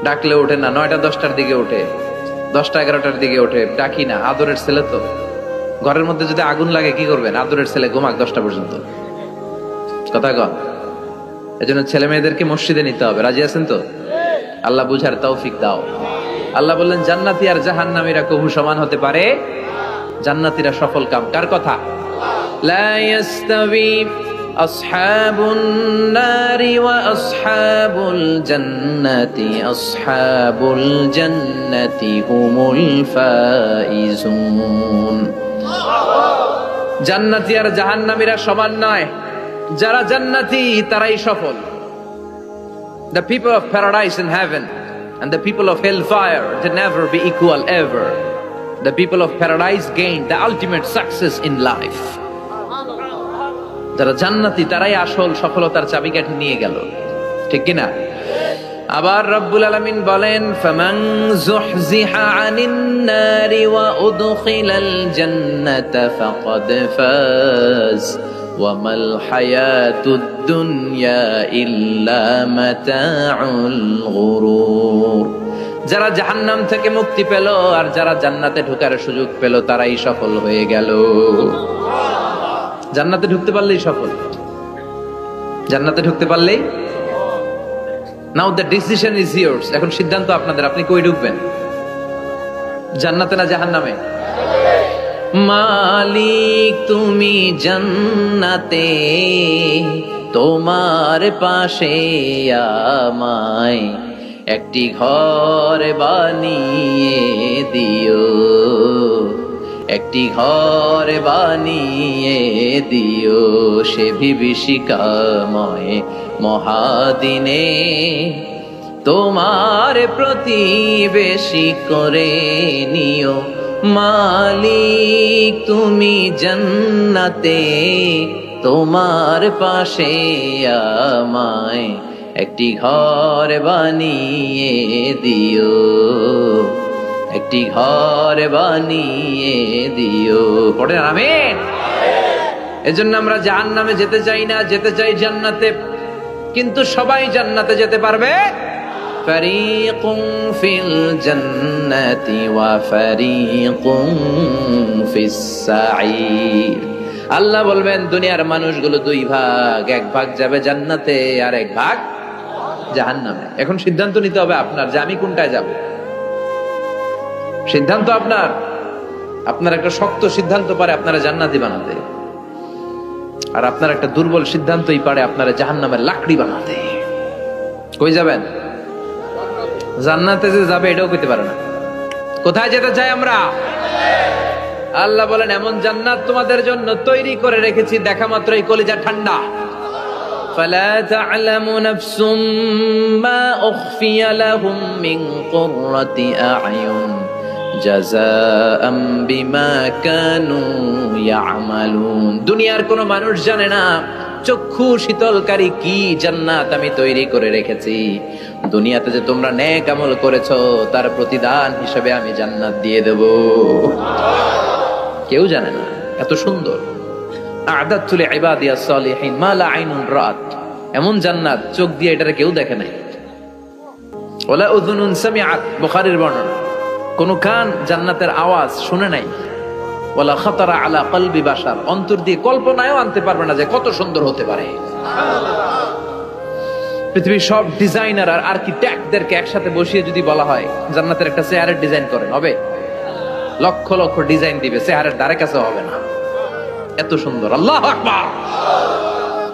ডাকলে ওঠে না, 9টা-10টার দিকে ওঠে, 10টা-11টার দিকে ওঠে, ডাকি না। আদরের ছেলে তো। ঘরের মধ্যে যদি আগুন লাগে কি করবেন? আদরের ছেলে ঘুমাক 10টা পর্যন্ত। কথা কন। এজন্য ছেলে মেয়েদেরকে মসজিদে নিতে হবে। রাজি আছেন তো? আল্লাহ বুঝার তৌফিক দাও। আল্লাহ বললেন জান্নাতি আর জাহান্নামীরা কবু সমান হতে পারে? জান্নাতীরা সফল কাম। কার কথা? লা ইয়াস্তাবি আসহাবুন নারি ওয়া আসহাবুল জান্নাতি আসহাবুল জান্নাতি হুমুল ফাইজুন। জান্নাতি আর জাহান্নামীরা সমান নয়, যারা জান্নাতি তারাই সফল। The people of paradise in heaven and the people of hellfire, they never be equal ever. The people of paradise gain the ultimate success in life. যারা জান্নাতি তারাই আসল সফলতার চাবিকাঠি নিয়ে গেল, ঠিক কি না? আবার রব্বুল আলামিন বলেন ফামান যুহজিহা আনিন নারি ওয়া উদখিলাল জান্নাতা ফাকাদ ফাজ ওয়া মাল হায়াতুদ দুনিয়া ইল্লা মাতাউল গুরুর। যারা জাহান্নাম থেকে মুক্তি পেল আর যারা জান্নাতে ঢোকার সুযোগ পেল তারাই সফল হয়ে গেল। জান্নাতে ঢুকতে পারলেই সফল, জান্নাতে ঢুকতে পারলেই। নাও দ্য ডিসিশন ইজ ইয়ার্স। এখন সিদ্ধান্ত আপনাদের, আপনি কই ঢুকবেন, জান্নাতে না জাহান্নামে? মালিক তুমি জান্নাতে, তোমার পাশে আমায় একটি ঘর বানিয়ে দিও, একটি ঘর বানিয়ে দিও সে বিভীষিকাময় মহাদিনে, তোমার প্রতিবেশী করে নিও। মালিক তুমি জান্নাতে, তোমার পাশে আমায় একটি ঘর বানিয়ে দিও, একটি ঘর বানিয়ে দিও। পড়েন আমিন। এজন্য আমরা জাহান্নামে যেতে চাই না, যেতে চাই জান্নাতে। কিন্তু সবাই জান্নাতে যেতে পারবে? ফারিকুম ফিল জান্নাতি ওয়া ফারিকুম ফিস সাঈর। আল্লাহ বলবেন দুনিয়ার মানুষগুলো দুই ভাগ, এক ভাগ যাবে জান্নাতে আর এক ভাগ জাহান্নামে। এখন সিদ্ধান্ত নিতে হবে আপনার যে আমি কোনটায় যাব। সিদ্ধান্ত আপনার। আপনার একটা শক্ত সিদ্ধান্ত পারে আপনারা জান্নাতি বানাতে, আর আপনার একটা দুর্বল সিদ্ধান্তই পারে আপনারা জাহান্নামের লাকড়ি বানাতে। কই যাবেন? জান্নাতে যে যাবে এটাও কইতে পারে না। কোথায় যেতে চাই আমরা? আল্লাহ বলেন এমন জান্নাত তোমাদের জন্য তৈরি করে রেখেছি, দেখা মাত্রই কলিজা ঠান্ডা। ফালা তা'লামু নাফসুম মা উখফিয়া লাহুম মিন কুররাতি আ'য়ুন জাযাআম বিমা কানু ইয়ামালুন। দুনিয়ার কোন মানুষ জানে না চক্ষু শীতলকারী কি জান্নাত আমি তৈরি করে রেখেছি। দুনিয়াতে যে তোমরা নেক আমল করেছো তার প্রতিদান হিসেবে আমি জান্নাত দিয়ে দেব। কেউ জানে না এত সুন্দর। আ'দাতু লিইবাদিয়াস সালিহিন মা লা আইনুন রাআত। এমন জান্নাত চোখ দিয়ে এটারে কেউ দেখে নাই। ওয়ালা উযুনুন সামিআত, বুখারীর বর্ণনা। কোন কান জান্নাতের আওয়াজ শুনে নাই। ওয়ালা খাতারা আলা কলবি বাশার, অন্তর দিয়ে কল্পনায়ও আনতে পারবে না যে কত সুন্দর হতে পারে। পৃথিবীর সব ডিজাইনার আর আর্কিটেক্টদেরকে একসাথে বসিয়ে যদি বলা হয় জান্নাতের একটা চেয়ারের ডিজাইন করেন, হবে? লক্ষ লক্ষ ডিজাইন দিবে, চেয়ারের ধারে কাছে হবে না, এত সুন্দর। আল্লাহু আকবার।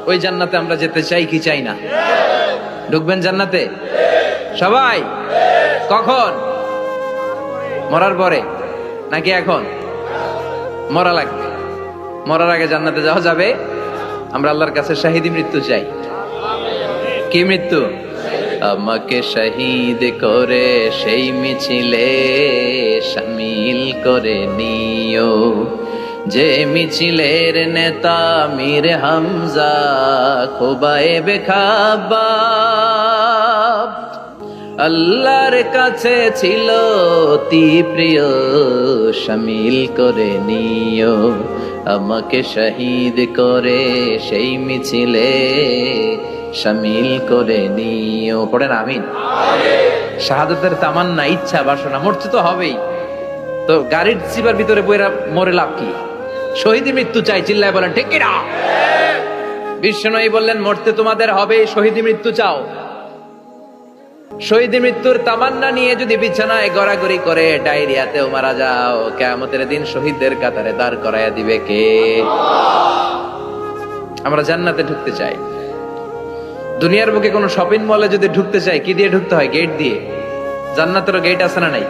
ওই জান্নাতে আমরা যেতে চাই কি চাই না? ঢুকবেন জান্নাতে সবাই? কখন? মরার পরে নাকি এখন? মরা লাগবে। মরার আগে জান্নাতে যাওয়া যাবে? আমরা আল্লাহর কাছে শাহিদি মৃত্যু চাই। কি মৃত্যু? আমাকে শহীদ করে সেই মিছিলে শামিল করে নিও, যে মিছিলের নেতা মীর হামজা খোবায়েবে খাব্বাব। আল্লাহর কাছে ছিল অতি প্রিয়, শামিল করে নিও আমাকে শহীদ করে সেই মিছিলে শামিল করে নিও। পড়েন আমিন। শাহাদাতের তামান্না, ইচ্ছা, বাসনা, মরতে তো হবেই। তো গাড়ির চিপার ভিতরে বইরা মরে লাভ কি? শহীদ মৃত্যু চাই, চিল্লায় বলেন ঠিক কিনা? বিশ্বনবী বললেন মরতে তোমাদের হবে, শহীদ মৃত্যু চাও? শহীদ মৃত্যুর তামান্না নিয়ে যদি বিছানায় গড়াগড়ি করে ডায়রিয়াতেও মারা যাও, কিয়ামতের দিন শহীদদের কাতারে দাঁড় করাইয়া দিবে কে? আমরা জান্নাতে ঢুকতে চাই। দুনিয়ার বুকে কোন শপিং মলে যদি ঢুকতে চাই, কি দিয়ে ঢুকতে হয়? গেট দিয়ে। জান্নাতেরও গেট আছে না নাই?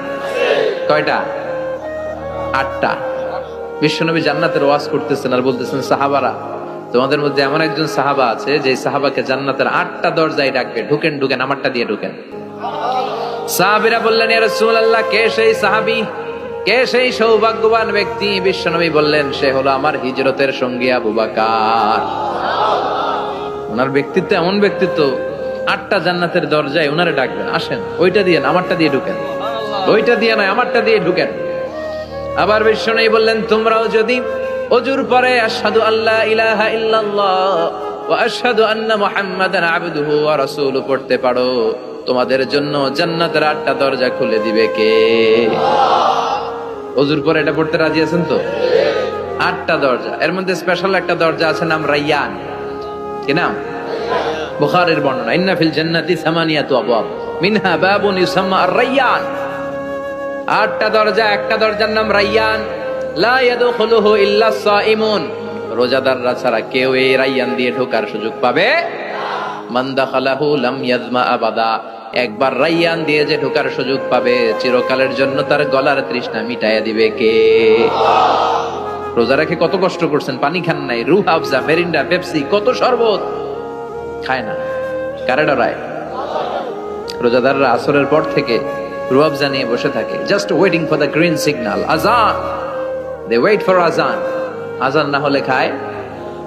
কয়টা? 8টা। বিশ্বনবী জান্নাতের ওয়াজ করতেছেন আর বলতেছেন, সাহাবারা, তোমাদের মধ্যে এমন একজন সাহাবা আছে যে সাহাবাকে জান্নাতের 8টা দরজায় ডাকবে, ঢুকেন ঢুকেন, আমারটা দিয়ে ঢুকেন। সাহাবীরা বললেন, ইয়া রাসূলুল্লাহ, কে সেই সাহাবী, কে সেই সৌভাগ্যবান ব্যক্তি? বিশ্বনবী বললেন, সে হলো আমার হিজরতের সঙ্গী আবু বকর। ওনার ব্যক্তিত্ব এমন ব্যক্তিত্ব, 8টা জান্নাতের দরজায় ওনারে ডাকবেন, আসেন ওইটা দিয়ে না, আমারটা দিয়ে ঢুকেন। ওইটা দিয়ে নয়, আমারটা দিয়ে ঢুকেন। আবার বিশ্বনবী বললেন, তোমরাও যদি ওযুর পরে আশহাদু আল্লা ইলাহা ইল্লাল্লাহ ওয়া আশহাদু আন্না মুহাম্মাদান আবদুহু ওয়া রাসূলুহু পড়তে পারো, তোমাদের জন্য জান্নাতের 8টা দরজা খুলে দিবে কে? ওযুর পরে এটা পড়তে রাজি আছেন তো? 8টা দরজা, এর মধ্যে স্পেশাল একটা দরজা আছে, নাম রায়্যান। কি নাম? বুখারীর বর্ণনা, ইন্না ফিল জান্নাতি সামানিয়াতু আবওয়াব মিনহা বাবুন ইউসাম্মা আর-রায়্যান। 8টা দরজা, একটা দরজার নাম রায়্যান। লা ইয়াদখুলুহু ইল্লা সাইমুন, রোজাদাররা ছাড়া কেউ এই রায়্যান দিয়ে ঢোকার সুযোগ পাবে না। মান দাখালাহু লাম ইয়াজমা আবাদা, একবার রায়্যান দিয়ে যে ঢোকার সুযোগ পাবে, চিরকালের জন্য তার গলার তৃষ্ণা মিটাইয়া দিবে কে? রোজা রেখে কত কষ্ট করছেন, পানি খান নাই, রুহ আফজা, মেরিন্ডা, পেপসি, কত শরবত খায় না, কারে ডরায়? রোজাদাররা আসরের পর থেকে রুহ আফজা নিয়ে বসে থাকে, just waiting for the green signal, আযান। দে ওয়েট ফর আযান। আযান না হলে খায়?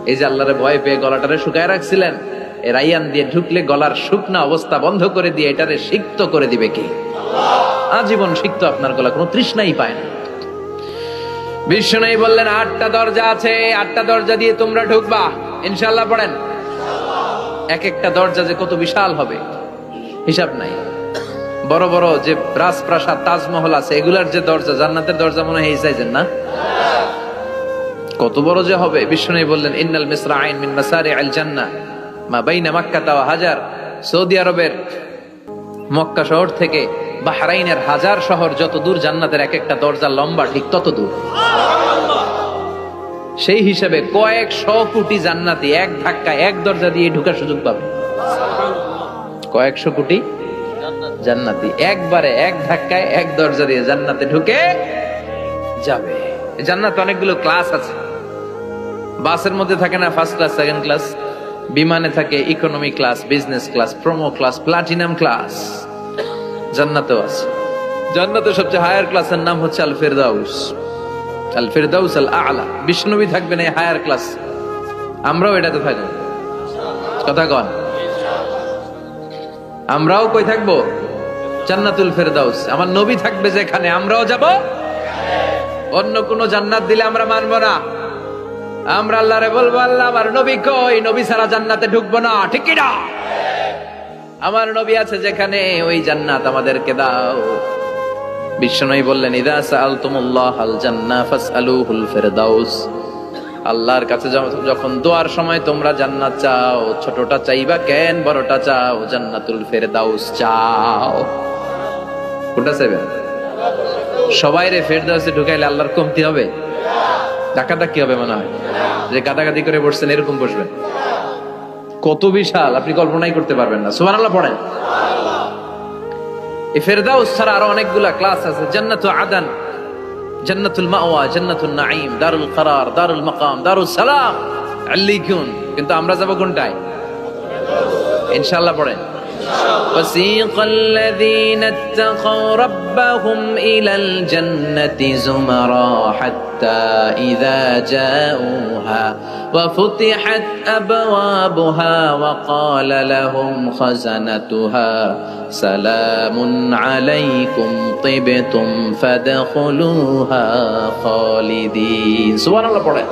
এই যে আল্লাহরে ভয় পেয়ে গলাটারে শুকায় রাখছিলেন, এই রায়্যান দিয়ে ঢুকলে গলার শুকনা অবস্থা বন্ধ করে দিয়ে এটারে সিক্ত করে দিবে কি? আজীবন সিক্ত, আপনার গলা কোনো তৃষ্ণাই পায় না। বিশ্বনবী বললেন, 8টা দরজা আছে, 8টা দরজা দিয়ে তোমরা ঢুকবা ইনশাআল্লাহ। পড়েন। এক একটা দরজা যে কত বিশাল হবে হিসাব নাই। বড় বড় যে রাজপ্রাসাদ, তাজমহল আছে, এগুলার যে দরজা, জান্নাতের দরজা মনে হয় এই সাইজের না? কত বড় যে হবে। বিশ্বনবী বললেন, ইন্নাল মিসরাইন মিন মাসারিআল জান্নাহ মা বাইনা মাক্কাহ ওয়া হাজার। সৌদি আরবের মক্কা শহর থেকে বাহরাইনের হাজার শহর যত দূর, জান্নাতের এক একটা দরজা লম্বা ঠিক তত দূর। সেই হিসাবে কয়েকশো কোটি জান্নাতি এক ধাক্কায় এক দরজা দিয়ে ঢোকার সুযোগ পাবে। কয়েকশো কোটি জান্নাতি একবারে এক ধাক্কায় এক দরজা দিয়ে জান্নাতে ঢুকে যাবে। জান্নাতে অনেকগুলো ক্লাস আছে। বাসের মধ্যে থাকে না ফার্স্ট ক্লাস, সেকেন্ড ক্লাস? বিমানে থাকে economy class, business class, promo class, platinum class. জান্নাতেও আছে। জান্নাতের সবচেয়ে হায়ার ক্লাসের নাম হচ্ছে আল ফিরদাউস। আল ফিরদাউস আল আ'লা। বিশ্বনবী থাকবেন এই হায়ার ক্লাস, আমরাও এটাতে থাকবো। কথা কন, আমরাও কই থাকবো? জান্নাতুল ফিরদাউস। আমার নবী থাকবে যেখানে, আমরাও যাব। অন্য কোন জান্নাত দিলে আমরা মানবো না। আমরা আল্লাহরে বলবো, আল্লাহ আমার নবী কই? নবী ছাড়া জান্নাতে ঢুকবো না, ঠিক কি না? আমার নবী আছে যেখানে, ওই জান্নাত আমাদেরকে দাও। বিশ্বনবী বললেন, ইযা সাআলতুমুল্লাহাল জান্নাহ ফাসআলুহুল ফিরদাউস। আল্লাহর কাছে যখন দোয়ার সময় তোমরা জান্নাত চাও, ছোটটা চাইবা কেন, বড়টা চাও, জান্নাতুল ফিরদাউস চাও। কোনটা চাইবেন? সবাই রে ফিরদাউসে ঢুকাইলে আল্লাহর কমতি হবে? ডাকাডাকি হবে মনে হয়, যে গাদাগাদি করে বসছেন এরকম বসবেন। কত বিশাল, আপনি কল্পনাই করতে পারবেন না। সুবহানাল্লাহ পড়েন। এই ফিরদাউস ছাড়া আরো অনেকগুলা ক্লাস আছে। জান্নাতুল আদন, জান্নাতুল মাওয়া, জান্নাতুল নাঈম, দারুল করার, দারুল মাকাম, দারুস সালাম, আল্লিকুন। কিন্তু আমরা যাব কোনটায়? ইনশাআল্লাহ পড়েন। وسيق الذين اتقوا ربهم إلى الجنة زمرا حتى إذا جاءوها وفتحت أبوابها وقال لهم خزنتها سلام عليكم طبتم فادخلوها خالدين। سبحان الله পড়েন।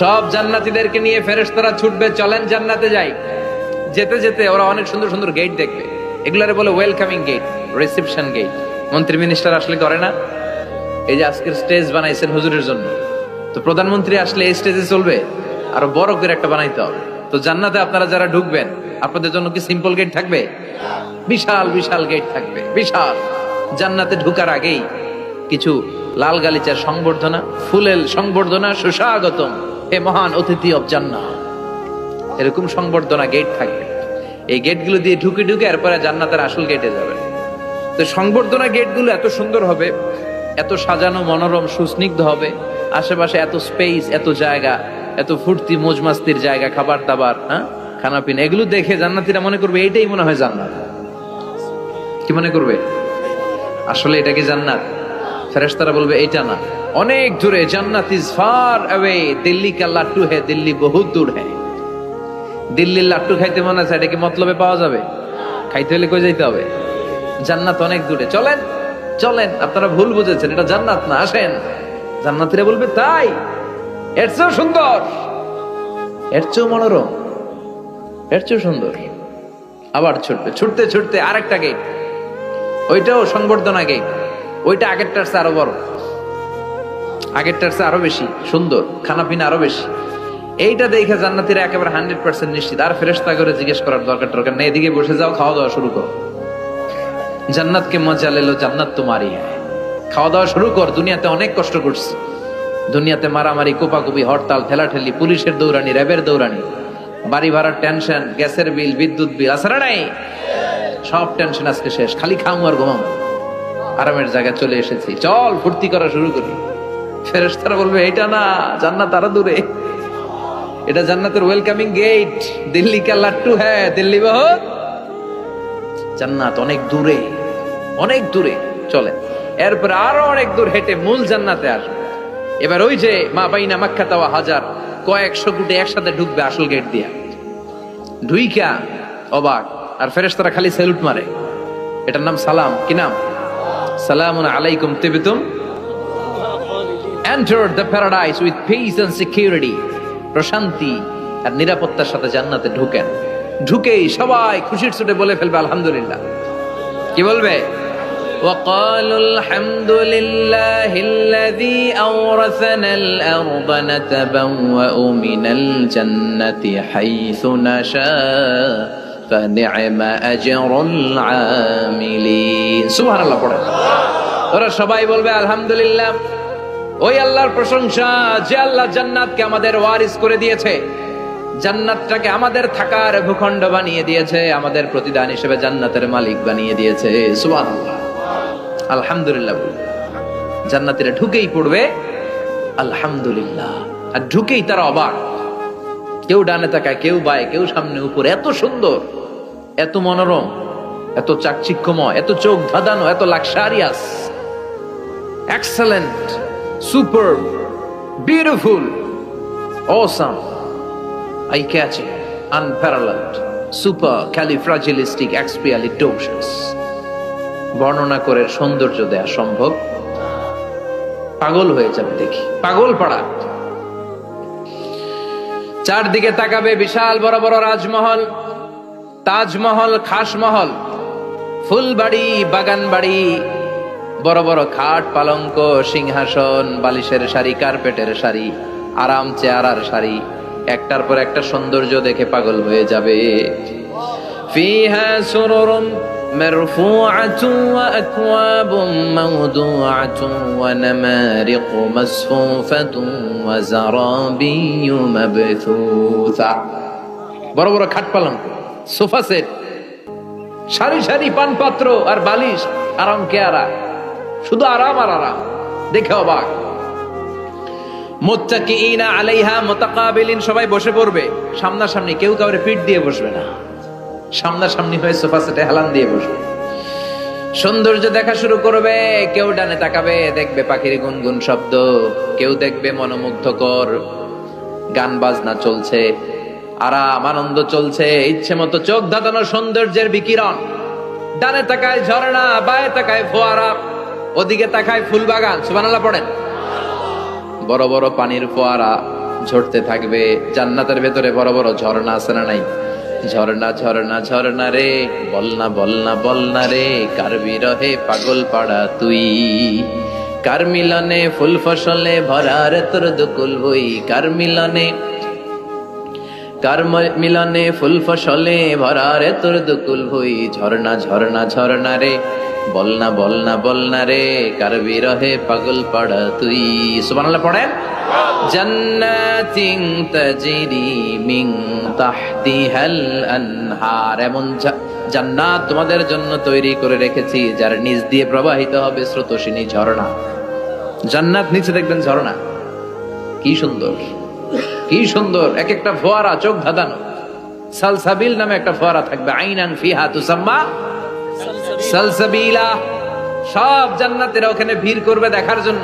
সব জান্নাতীদেরকে নিয়ে ফেরেশতারা ছুটবে, চলেন জান্নাতে যাই। যেতে যেতে ওরা অনেক সুন্দর সুন্দর গেট দেখবে। এগুলারে বলে ওয়েলকামিং গেট, রিসেপশন গেট। মন্ত্রী মিনিস্টার আসলে করে না? এই যে আজকের স্টেজ বানাইছেন হুজুরের জন্য, তো প্রধানমন্ত্রী আসলে এই স্টেজে চলবে, আরো বড় করে একটা বানাইতে হবে। তো জান্নাতে আপনারা যারা ঢুকবেন আপনাদের জন্য কি সিম্পল গেট থাকবে? বিশাল বিশাল গেট থাকবে, বিশাল। জান্নাতে ঢুকার আগেই কিছু লাল গালিচার সংবর্ধনা, ফুলেল সংবর্ধনা, সুস্বাগতম হে মহান অতিথি অব জান্নাত, এরকম সংবর্ধনা গেট থাকবে। এই গেটগুলো দিয়ে ঢুকে ঢুকে এরপরে জান্নাতের আসল গেটে যাবেন। তো সংবর্ধনা গেটগুলো এত সুন্দর হবে, এত সাজানো, মনোরম, সুস্নিগ্ধ হবে, আশেপাশে এত স্পেস, এত জায়গা, এত ফুর্তি মজমাস্তির জায়গা, খাবার দাবার, খানা পিনা, এগুলো দেখে জান্নাতীরা মনে করবে এইটাই মনে হয় জান্নাত। কি মনে করবে? আসলে এটা কি জান্নাত? ফেরেশতারা বলবে এইটা না, অনেক দূরে। জান্নাত ইজ ফার অ্যাওয়ে, দিল্লি কা লাট্টু হ্যায়, দিল্লি বহুত দূর হ্যায়। দিল্লির লাট্টু খাইতে মনে আছে, এটা কি মতলবে পাওয়া যাবে? খাইতে হলে কই যাইতে হবে? জান্নাত অনেক দূরে। চলেন চলেন, আপনারা ভুল বুঝেছেন, এটা জান্নাত না, আসেন। জান্নাতীরা বলবে তাই? এর চেয়েও সুন্দর, এর চেয়েও মনোরম, এর চেয়েও সুন্দর। আবার ছুটবে, ছুটতে ছুটতে আরেকটা গেট, ওইটাও সংবর্ধনা গেট। ওইটা আগেরটার চেয়ে আরো বড়, আগেরটার চেয়ে আরো বেশি সুন্দর, খানা পিনা আরো বেশি। এইটা দেখে জান্নাতীরা একেবারে 100% নিশ্চিত, আর ফেরেশতা করে জিজ্ঞেস করার দরকার নেই, এদিকে বসে যাও, খাওয়া দাওয়া শুরু করো। জান্নাতকে মজা লেলো, জান্নাত তোমারই। খাওয়া দাওয়া শুরু কর, দুনিয়াতে অনেক কষ্ট করছি, দুনিয়াতে মারামারি, কোপাকুপি, হরতাল, ঠেলাঠেলি, পুলিশের দৌড়ানি, র্যাবের দৌড়ানি, বাড়ি ভাড়ার টেনশন, গ্যাসের বিল, বিদ্যুৎ বিল, আসলে নাই, সব টেনশন আজকে শেষ, খালি খামু আর ঘুমাম, আরামের জায়গায় চলে এসেছি, চল ফুর্তি করা শুরু করি। ফেরেশতারা বলবে এটা না, জান্নাত আরো দূরে, এটা জান্নাতের ওয়েলকামিং গেট, দিল্লি কা লাট্টু হ্যায়, দিল্লি বহুত, জান্নাত অনেক দূরে, অনেক দূরে। চলে এরপর আরো অনেক দূর হেঁটে মূল জান্নাতে আসবে। এবার ওই যে মা বাইনা মাক্কা তাওয়া হাজার, কয়েকশো কোটি একসাথে ঢুকবে আসল গেট দিয়া, ঢুইকা অবাক, আর ফেরেশতারা খালি স্যালুট মারে। এটার নাম সালাম। কি নাম? সালামুন আলাইকুম তিবতুম, enter the paradise with peace and security, প্রশান্তি আর নিরাপত্তার সাথে জান্নাতে ঢুকেন। ঢুকেই সবাই খুশির চোটে বলে ফেলবে আলহামদুলিল্লাহ। কি বলবে? وقالوا الحمد لله الذي أورثنا الأرض نتبوأ من الجنة حيث نشاء فنعم أجر العاملين। সুবহান আল্লাহ পড়ে ওরা সবাই বলবে আলহামদুলিল্লাহ, ওই আল্লাহর প্রশংসা যে আল্লাহ জান্নাতকে আমাদের ওয়ারিস করে দিয়েছে, জান্নাতটাকে আমাদের থাকার ভূখণ্ড বানিয়ে দিয়েছে, আমাদের প্রতিদান হিসেবে জান্নাতের মালিক বানিয়ে দিয়েছে। সুবহানাল্লাহ, আলহামদুলিল্লাহ। জান্নাতীরা ঢুকেই পড়বে আলহামদুলিল্লাহ, আর ঢুকেই তারা অবাক, কেউ ডানে তাকায়, কেউ বায়ে, কেউ সামনে উপরে, এত সুন্দর, এত মনোরম, এত চাকচিক্যময়, এত চোখ ধাঁধানো, এত luxurious, excellent, super, beautiful, awesome, eye-catching, unparalleled, supercalifragilisticexpialidocious। বর্ণনা করে সৌন্দর্য দেয়া সম্ভব? পাগল হয়ে যাবে দেখি, পাগল পাড়া। চারদিকে তাকাবে, বিশাল বড় বড় রাজমহল, তাজমহল, খাসমহল, ফুলবাড়ি, বাগান বাড়ি, বড় বড় খাট, পালঙ্ক, সিংহাসন, বালিশের শাড়ি, কার্পেটের শাড়ি, আরাম চেয়ারার শাড়ি, একটার পর একটা সৌন্দর্য দেখে পাগল হয়ে যাবে। ফিহা সুরুরুম মারফুআতুন ওয়া আকওয়াবুম মাওদুআতুন ওয়া নামারিকু মাসফুফাতুন ওয়া যারাবিয়্যু মাবথুসা। বড় বড় খাট পালঙ্ক, সোফা সেট, সারি সারি পানপাত্র আর বালিশ, আরাম কেয়ারা, শুধু আরাম আর আরাম, দেখে অবাক। মুত্তাকিইনা আলাইহা মুতাকাবিলিন, সবাই বসে পড়বে সামনাসামনি, কেউ কাউরে পিঠ দিয়ে বসবে না, সামনাসামনি হয়ে সোফা সেটে হেলান দিয়ে বসবে। সৌন্দর্য দেখা শুরু করবে, কেউ ডানে তাকাবে, দেখবে পাখির গুনগুন শব্দ, কেউ দেখবে মনোমুগ্ধকর গান বাজনা চলছে, আরাম আনন্দ চলছে, ইচ্ছে মতো চোখ ধাঁধানো সৌন্দর্যের বিকিরণ। ডানে তাকায় ঝর্ণা, বায়ে তাকায় ফোয়ারা, ওদিকে তাকায় ফুলবাগান। সুবহানাল্লাহ পড়েন। বড় বড় পানির ফোয়ারা ঝরতে থাকবে। জান্নাতের ভেতরে বড় বড় ঝর্ণা আছে না নাই? ঝর্ণা ঝর্ণা ঝর্ণা রে, বলনা বলনা বলনা রে, কার বিরহে পাগল পাড়া তুই, কার মিলনে ফুল ফসলে ভরা রে তোর দুকুল বই, কার মিলনে কার মিলনে ফুল ফসলে ভরা রে তোর দুকুল ভুই, ঝর্ণা ঝর্ণা ঝর্ণা রে বলনা বলনা বলনা রে, কার বিরহে পাগল পাড়া তুই। সুবহানাল্লাহ পড়েন। জান্নাতিন তাজরি মিন তাহতিহাল আনহার, এমন জান্নাত তোমাদের জন্য তৈরি করে রেখেছি যার নিচ দিয়ে প্রবাহিত হবে স্রোতস্বিনী ঝর্ণা। জান্নাত নিচে দেখবেন ঝর্ণা, কি সুন্দর কি সুন্দর, এক একটা ফোয়ারা চোখ ধাঁধানো। সালসাবিল নামে একটা ফোয়ারা থাকবে, আইনান ফিহা তুসাম্মা সালসাবিলা। সব জান্নাতীরা ওখানে ভিড় করবে দেখার জন্য।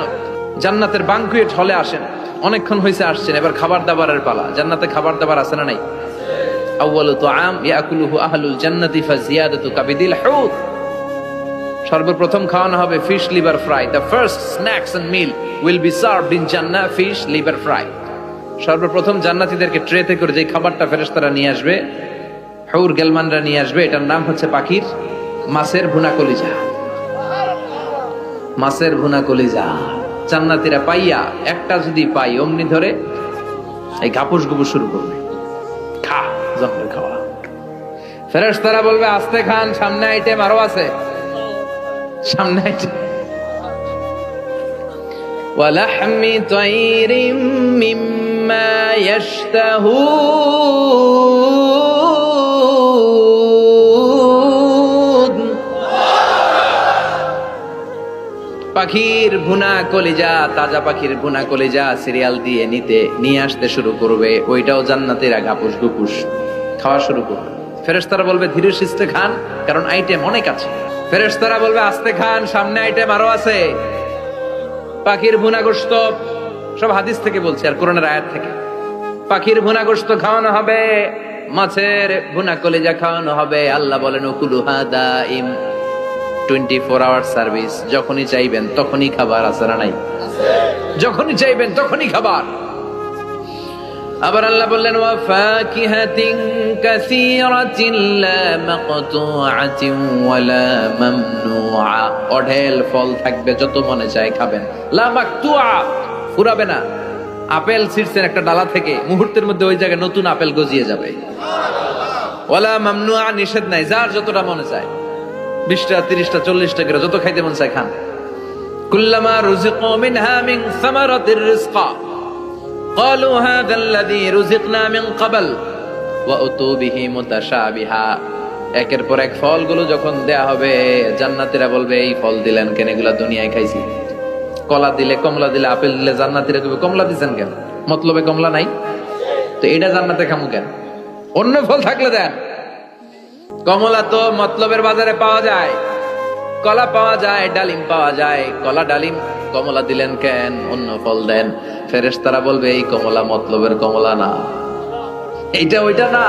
জান্নাতের বাঙ্কুয়েট হলে আসেন, অনেকক্ষণ হয়েছে আসছেন, এবার খাবার দাবারের পালা। জান্নাতে খাবার দাবার আছে না নাই? আউয়ালু তুআম ইয়াকুলুহু আহলুল জান্নাতি ফাজিয়াদাতু কাবিদিল হুত। সর্বপ্রথম খাওয়ানো হবে fish liver fry. The first snacks and meal will be served in Jannah, fish liver fry. সর্বপ্রথম জান্নাতীদেরকে ট্রেতে করে যে খাবারটা ফেরেশতারা নিয়ে আসবে, হুর গেলমানরা নিয়ে আসবে, এটার নাম হচ্ছে পাখির মাছের ভুনা কলিজা। মাছের ভুনা কলিজা জান্নাতীরা পাইয়া একটা যদি পাই অমনি ধরে এই ঘাপুস গুপুস শুরু করবে, খা জন্মের খাওয়া। ফেরেশতারা বলবে আস্তে খান, সামনে আইটেম আরো আছে, সামনে আইটেম। ওয়ালাহমি তাইরিম মিম্মা ইয়াশতাহুন, পাখির ভুনা কলিজা, তাজা পাখির ভুনা কলিজা সিরিয়াল দিয়ে নিয়ে আসতে শুরু করবে। ওইটাও জান্নাতীরা ঘাপুস গুপুস খাওয়া শুরু করবে। ফেরেশতারা বলবে ধীরে সুস্থে খান, কারণ আইটেম অনেক আছে। ফেরেশতারা বলবে আস্তে খান, সামনে আইটেম আরো আছে। পাখির ভুনা গোশত, সব হাদিস থেকে বলছে আর কোরআনের আয়াত থেকে। পাখির ভুনা গোশত খাওয়ানো হবে, মাছের ভুনা কলিজা খাওয়ানো হবে। আল্লাহ বলেন উকুলুহা দাইম, 24 আওয়ার সার্ভিস, যখনই চাইবেন তখনই খাবার। আছে না নাই? যখনই চাইবেন তখনই খাবার। আবার আল্লাহ বললেন ওয়া ফাকিহাতিন কাসীরাতিন লা মাকতুআতিন ওয়ালা মামনুআ, অঢেল ফল থাকবে, যত মনে চায় খাবেন। লা মাকতুআ, ফুরাবে না। আপেল ছিঁড়ছেন একটা ডালা থেকে, মুহূর্তের মধ্যে ওই জায়গায় নতুন আপেল গজিয়ে যাবে। ওয়ালা মামনুআ, নিষেধ নাই, যার যতটা মনে চায় 20টা 30টা 40টা করে যত খাইতে মন চায় খান। কুল্লামা রুজিকু মিনহা মিন সামারাতির রিজকা ক্বালু হাযাল্লাযী রুজিকনা মিন ক্বাবল ওয়া উতু বিহি মুতাশাবিহা। একের পর এক ফলগুলো যখন দেয়া হবে, জান্নাতীরা বলবে এই ফল দিলেন কেন, এগুলা দুনিয়ায় খাইছি। কলা দিলে, কমলা দিলে, আপেল দিলে জান্নাতীরা কইবে কমলা দিবেন কেন, মতলবে কমলা নাই তো এটা জান্নাতে খামু কেন, অন্য ফল থাকলে দেন। কমলা তো মতলবের বাজারে পাওয়া যায়, কলা পাওয়া যায়, ডালিম পাওয়া যায়, কলা ডালিম কমলা দিলেন কেন, অন্য ফল দেন। ফেরেশতারা বলবে এই কমলা মতলবের কমলা না, এইটা ওইটা না।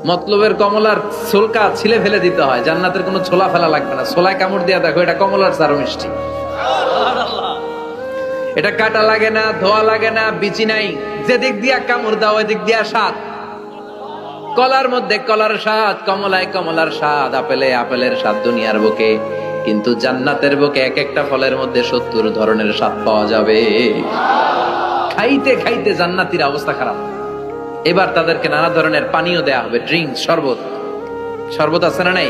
মতলবের কমলার ছোলকা ছিলে ফেলে দিতে হয়, জান্নাতের কোনো ছোলা ফেলা লাগবে না। ছোলায় কামড় দিয়া দেখো, এটা কমলার চারো মিষ্টি। এটা কাটা লাগে না, ধোয়া লাগে না, বিচি নাই, যেদিক দিয়া কামড় দাও ওই দিক দিয়া স্বাদ। কলার মধ্যে কলার স্বাদ, কমলায় কমলার স্বাদ, আপেলে আপেলের স্বাদ দুনিয়ার বুকে। কিন্তু জান্নাতের বুকে এক একটা ফলের মধ্যে 70 ধরনের স্বাদ পাওয়া যাবে। খাইতে খাইতে জান্নাতীর অবস্থা খারাপ। এবার তাদেরকে নানা ধরনের পানীয় দেয়া হবে, ড্রিঙ্কস, শরবত। শরবত আছে না নাই?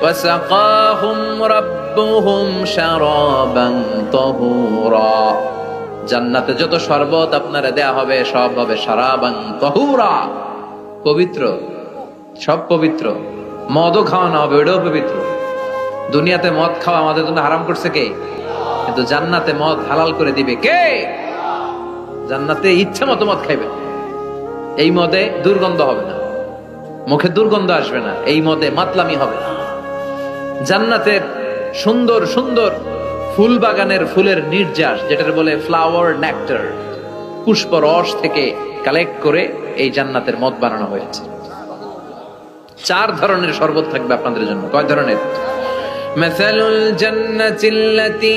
ওয়াসাকাহুম রাব্বুহুম শারাবান তাহুরা, জান্নাতে যত শরবত আপনারা দেয়া হবে সব হবে শারাবান তাহুরা, পবিত্র, সব পবিত্র। মদও খাওয়ানো হবে, ওটাও পবিত্র। দুনিয়াতে মদ খাওয়া আমাদের জন্য হারাম করছে কে? কিন্তু জান্নাতে মদ হালাল করে দিবে কে? জান্নাতে ইচ্ছা মতো মদ খাইবে। এই মদে দুর্গন্ধ হবে না, মুখে দুর্গন্ধ আসবে না, এই মদে মাতলামি হবে না। জান্নাতের সুন্দর সুন্দর ফুল বাগানের ফুলের নির্যাস, যেটার বলে ফ্লাওয়ার নেক্টার, পুষ্প রস থেকে কালেক্ট করে এই জান্নাতের মদ বানানো হয়েছে। 4 ধরনের শরবত থাকবে আপনাদের জন্য। কয় ধরনের? মাসালুল জান্নাতিল্লাতী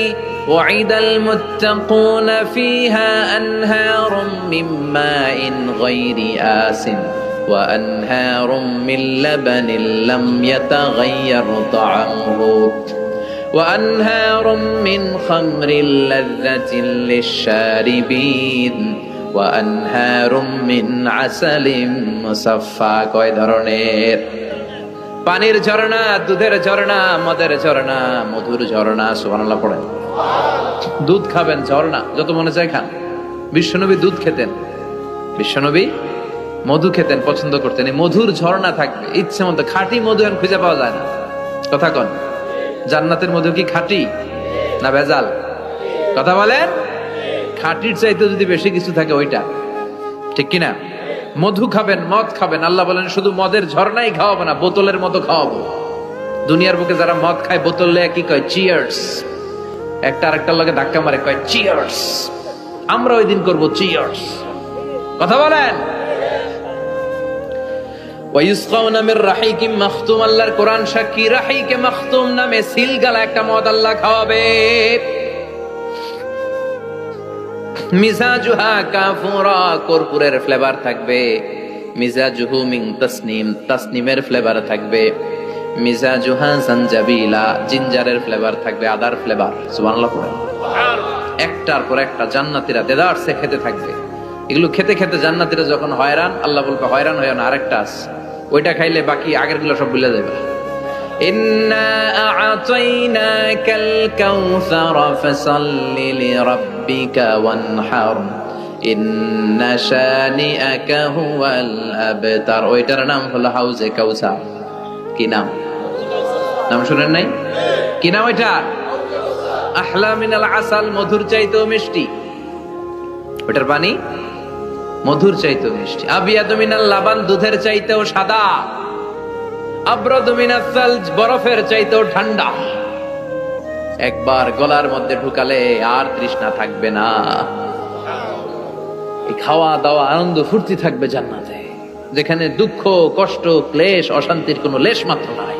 ওয়াইদাল মুত্তাকুনা ফিহা আনহারুম মিন মাইন গায়রি আসিন ওয়া আনহারুম মিন লাবানিন লাম ইয়াতাগায়্যার তা'আমুহু ওয়া আনহারুম মিন খামরিল লাযযাতিন লিশ-শারিবিন ওয়া আনহারুম মিন আসালিম মুসাফফা। কয় ধরনের? পানির ঝর্ণা, দুধের ঝর্ণা, মদের ঝর্ণা, মধুর ঝর্ণা। সুবহানাল্লাহ পড়েন। দুধ খাবেন, ঝর্ণা যত মনে চায় খান। বিশ্বনবী দুধ খেতেন, বিশ্বনবী মধু খেতেন, পছন্দ করতেন। এই মধুর ঝর্ণা থাকবে ইচ্ছে মতো। খাঁটি মধু এখন খুঁজে পাওয়া যায় না, কথা কন। জান্নাতের মধু কি খাঁটি না ভেজাল? কথা বলেন। খাঁটির চাইতে যদি বেশি কিছু থাকে ওইটা, ঠিক কিনা? মধু খাবেন, মদ খাবেন। আল্লাহ বলেন শুধু মদের ঝর্ণাই খাওয়াবো না, বোতলের মতো খাওয়াবো। দুনিয়ার বুকে যারা মদ খায় বোতল লেয়া কি কয়? চিয়ার্স। একটা আরেকটার লগে ধাক্কা মারে, কয় চিয়ার্স। আমরা ওই দিন করবো চিয়ার্স। কথা বলেন। ওয়ায়ুসকাউনা মির রাহিকিম মাখতুম। আল্লাহর কোরআন সাক্ষী, রাহিকে মাখতুম নামে সিলগালা একটা মদ আল্লাহ খাওয়াবে। মিজাজুহা কাফুরা, কর্পূরের ফ্লেভার থাকবে। মিজাজুহু মিন তাসনিম, তাসনিমের ফ্লেভার থাকবে। মিজাজুহা জানজাবিলা, জিঞ্জারের ফ্লেভার থাকবে, আদার ফ্লেভার। সুবহানাল্লাহ পড়েন। একটার পর একটা জান্নাতীরা দেদারসে খেতে থাকবে। এগুলো খেতে খেতে জান্নাতীরা যখন হয়রান, আল্লাহ বলবে হয়রান হয়ে না, আরেকটা আছে, ওইটা খাইলে বাকি আগের গুলো সব ভুলে যাবে। ইন্না আ'তাইনাকাল কাউসার ফাসাল্লি লিরাব্বিকা ওয়ানহার ইন্না শানিআকা হুয়াল আবতার। ওইটার নাম হলো হাউজে কাউসার। কি নাম? নাম শুনেন নাই? কি নাম ওইটা? আহলা মিনাল আসাল, মধুর চাইতেও মিষ্টি। ওইটার পানি মধুর চাইতেও মিষ্টি। আবিয়াদু মিনাল লাবান, দুধের চাইতেও সাদা। আবরাদু মিনাস সালজ, বরফের চাইতেও ঠান্ডা। একবার গলার মধ্যে ঢুকালে আর তৃষ্ণা থাকবে না। এই খাওয়া দাওয়া আনন্দ ফুর্তি থাকবে জান্নাতে, যেখানে দুঃখ কষ্ট ক্লেশ অশান্তির কোনো লেশ মাত্র নাই।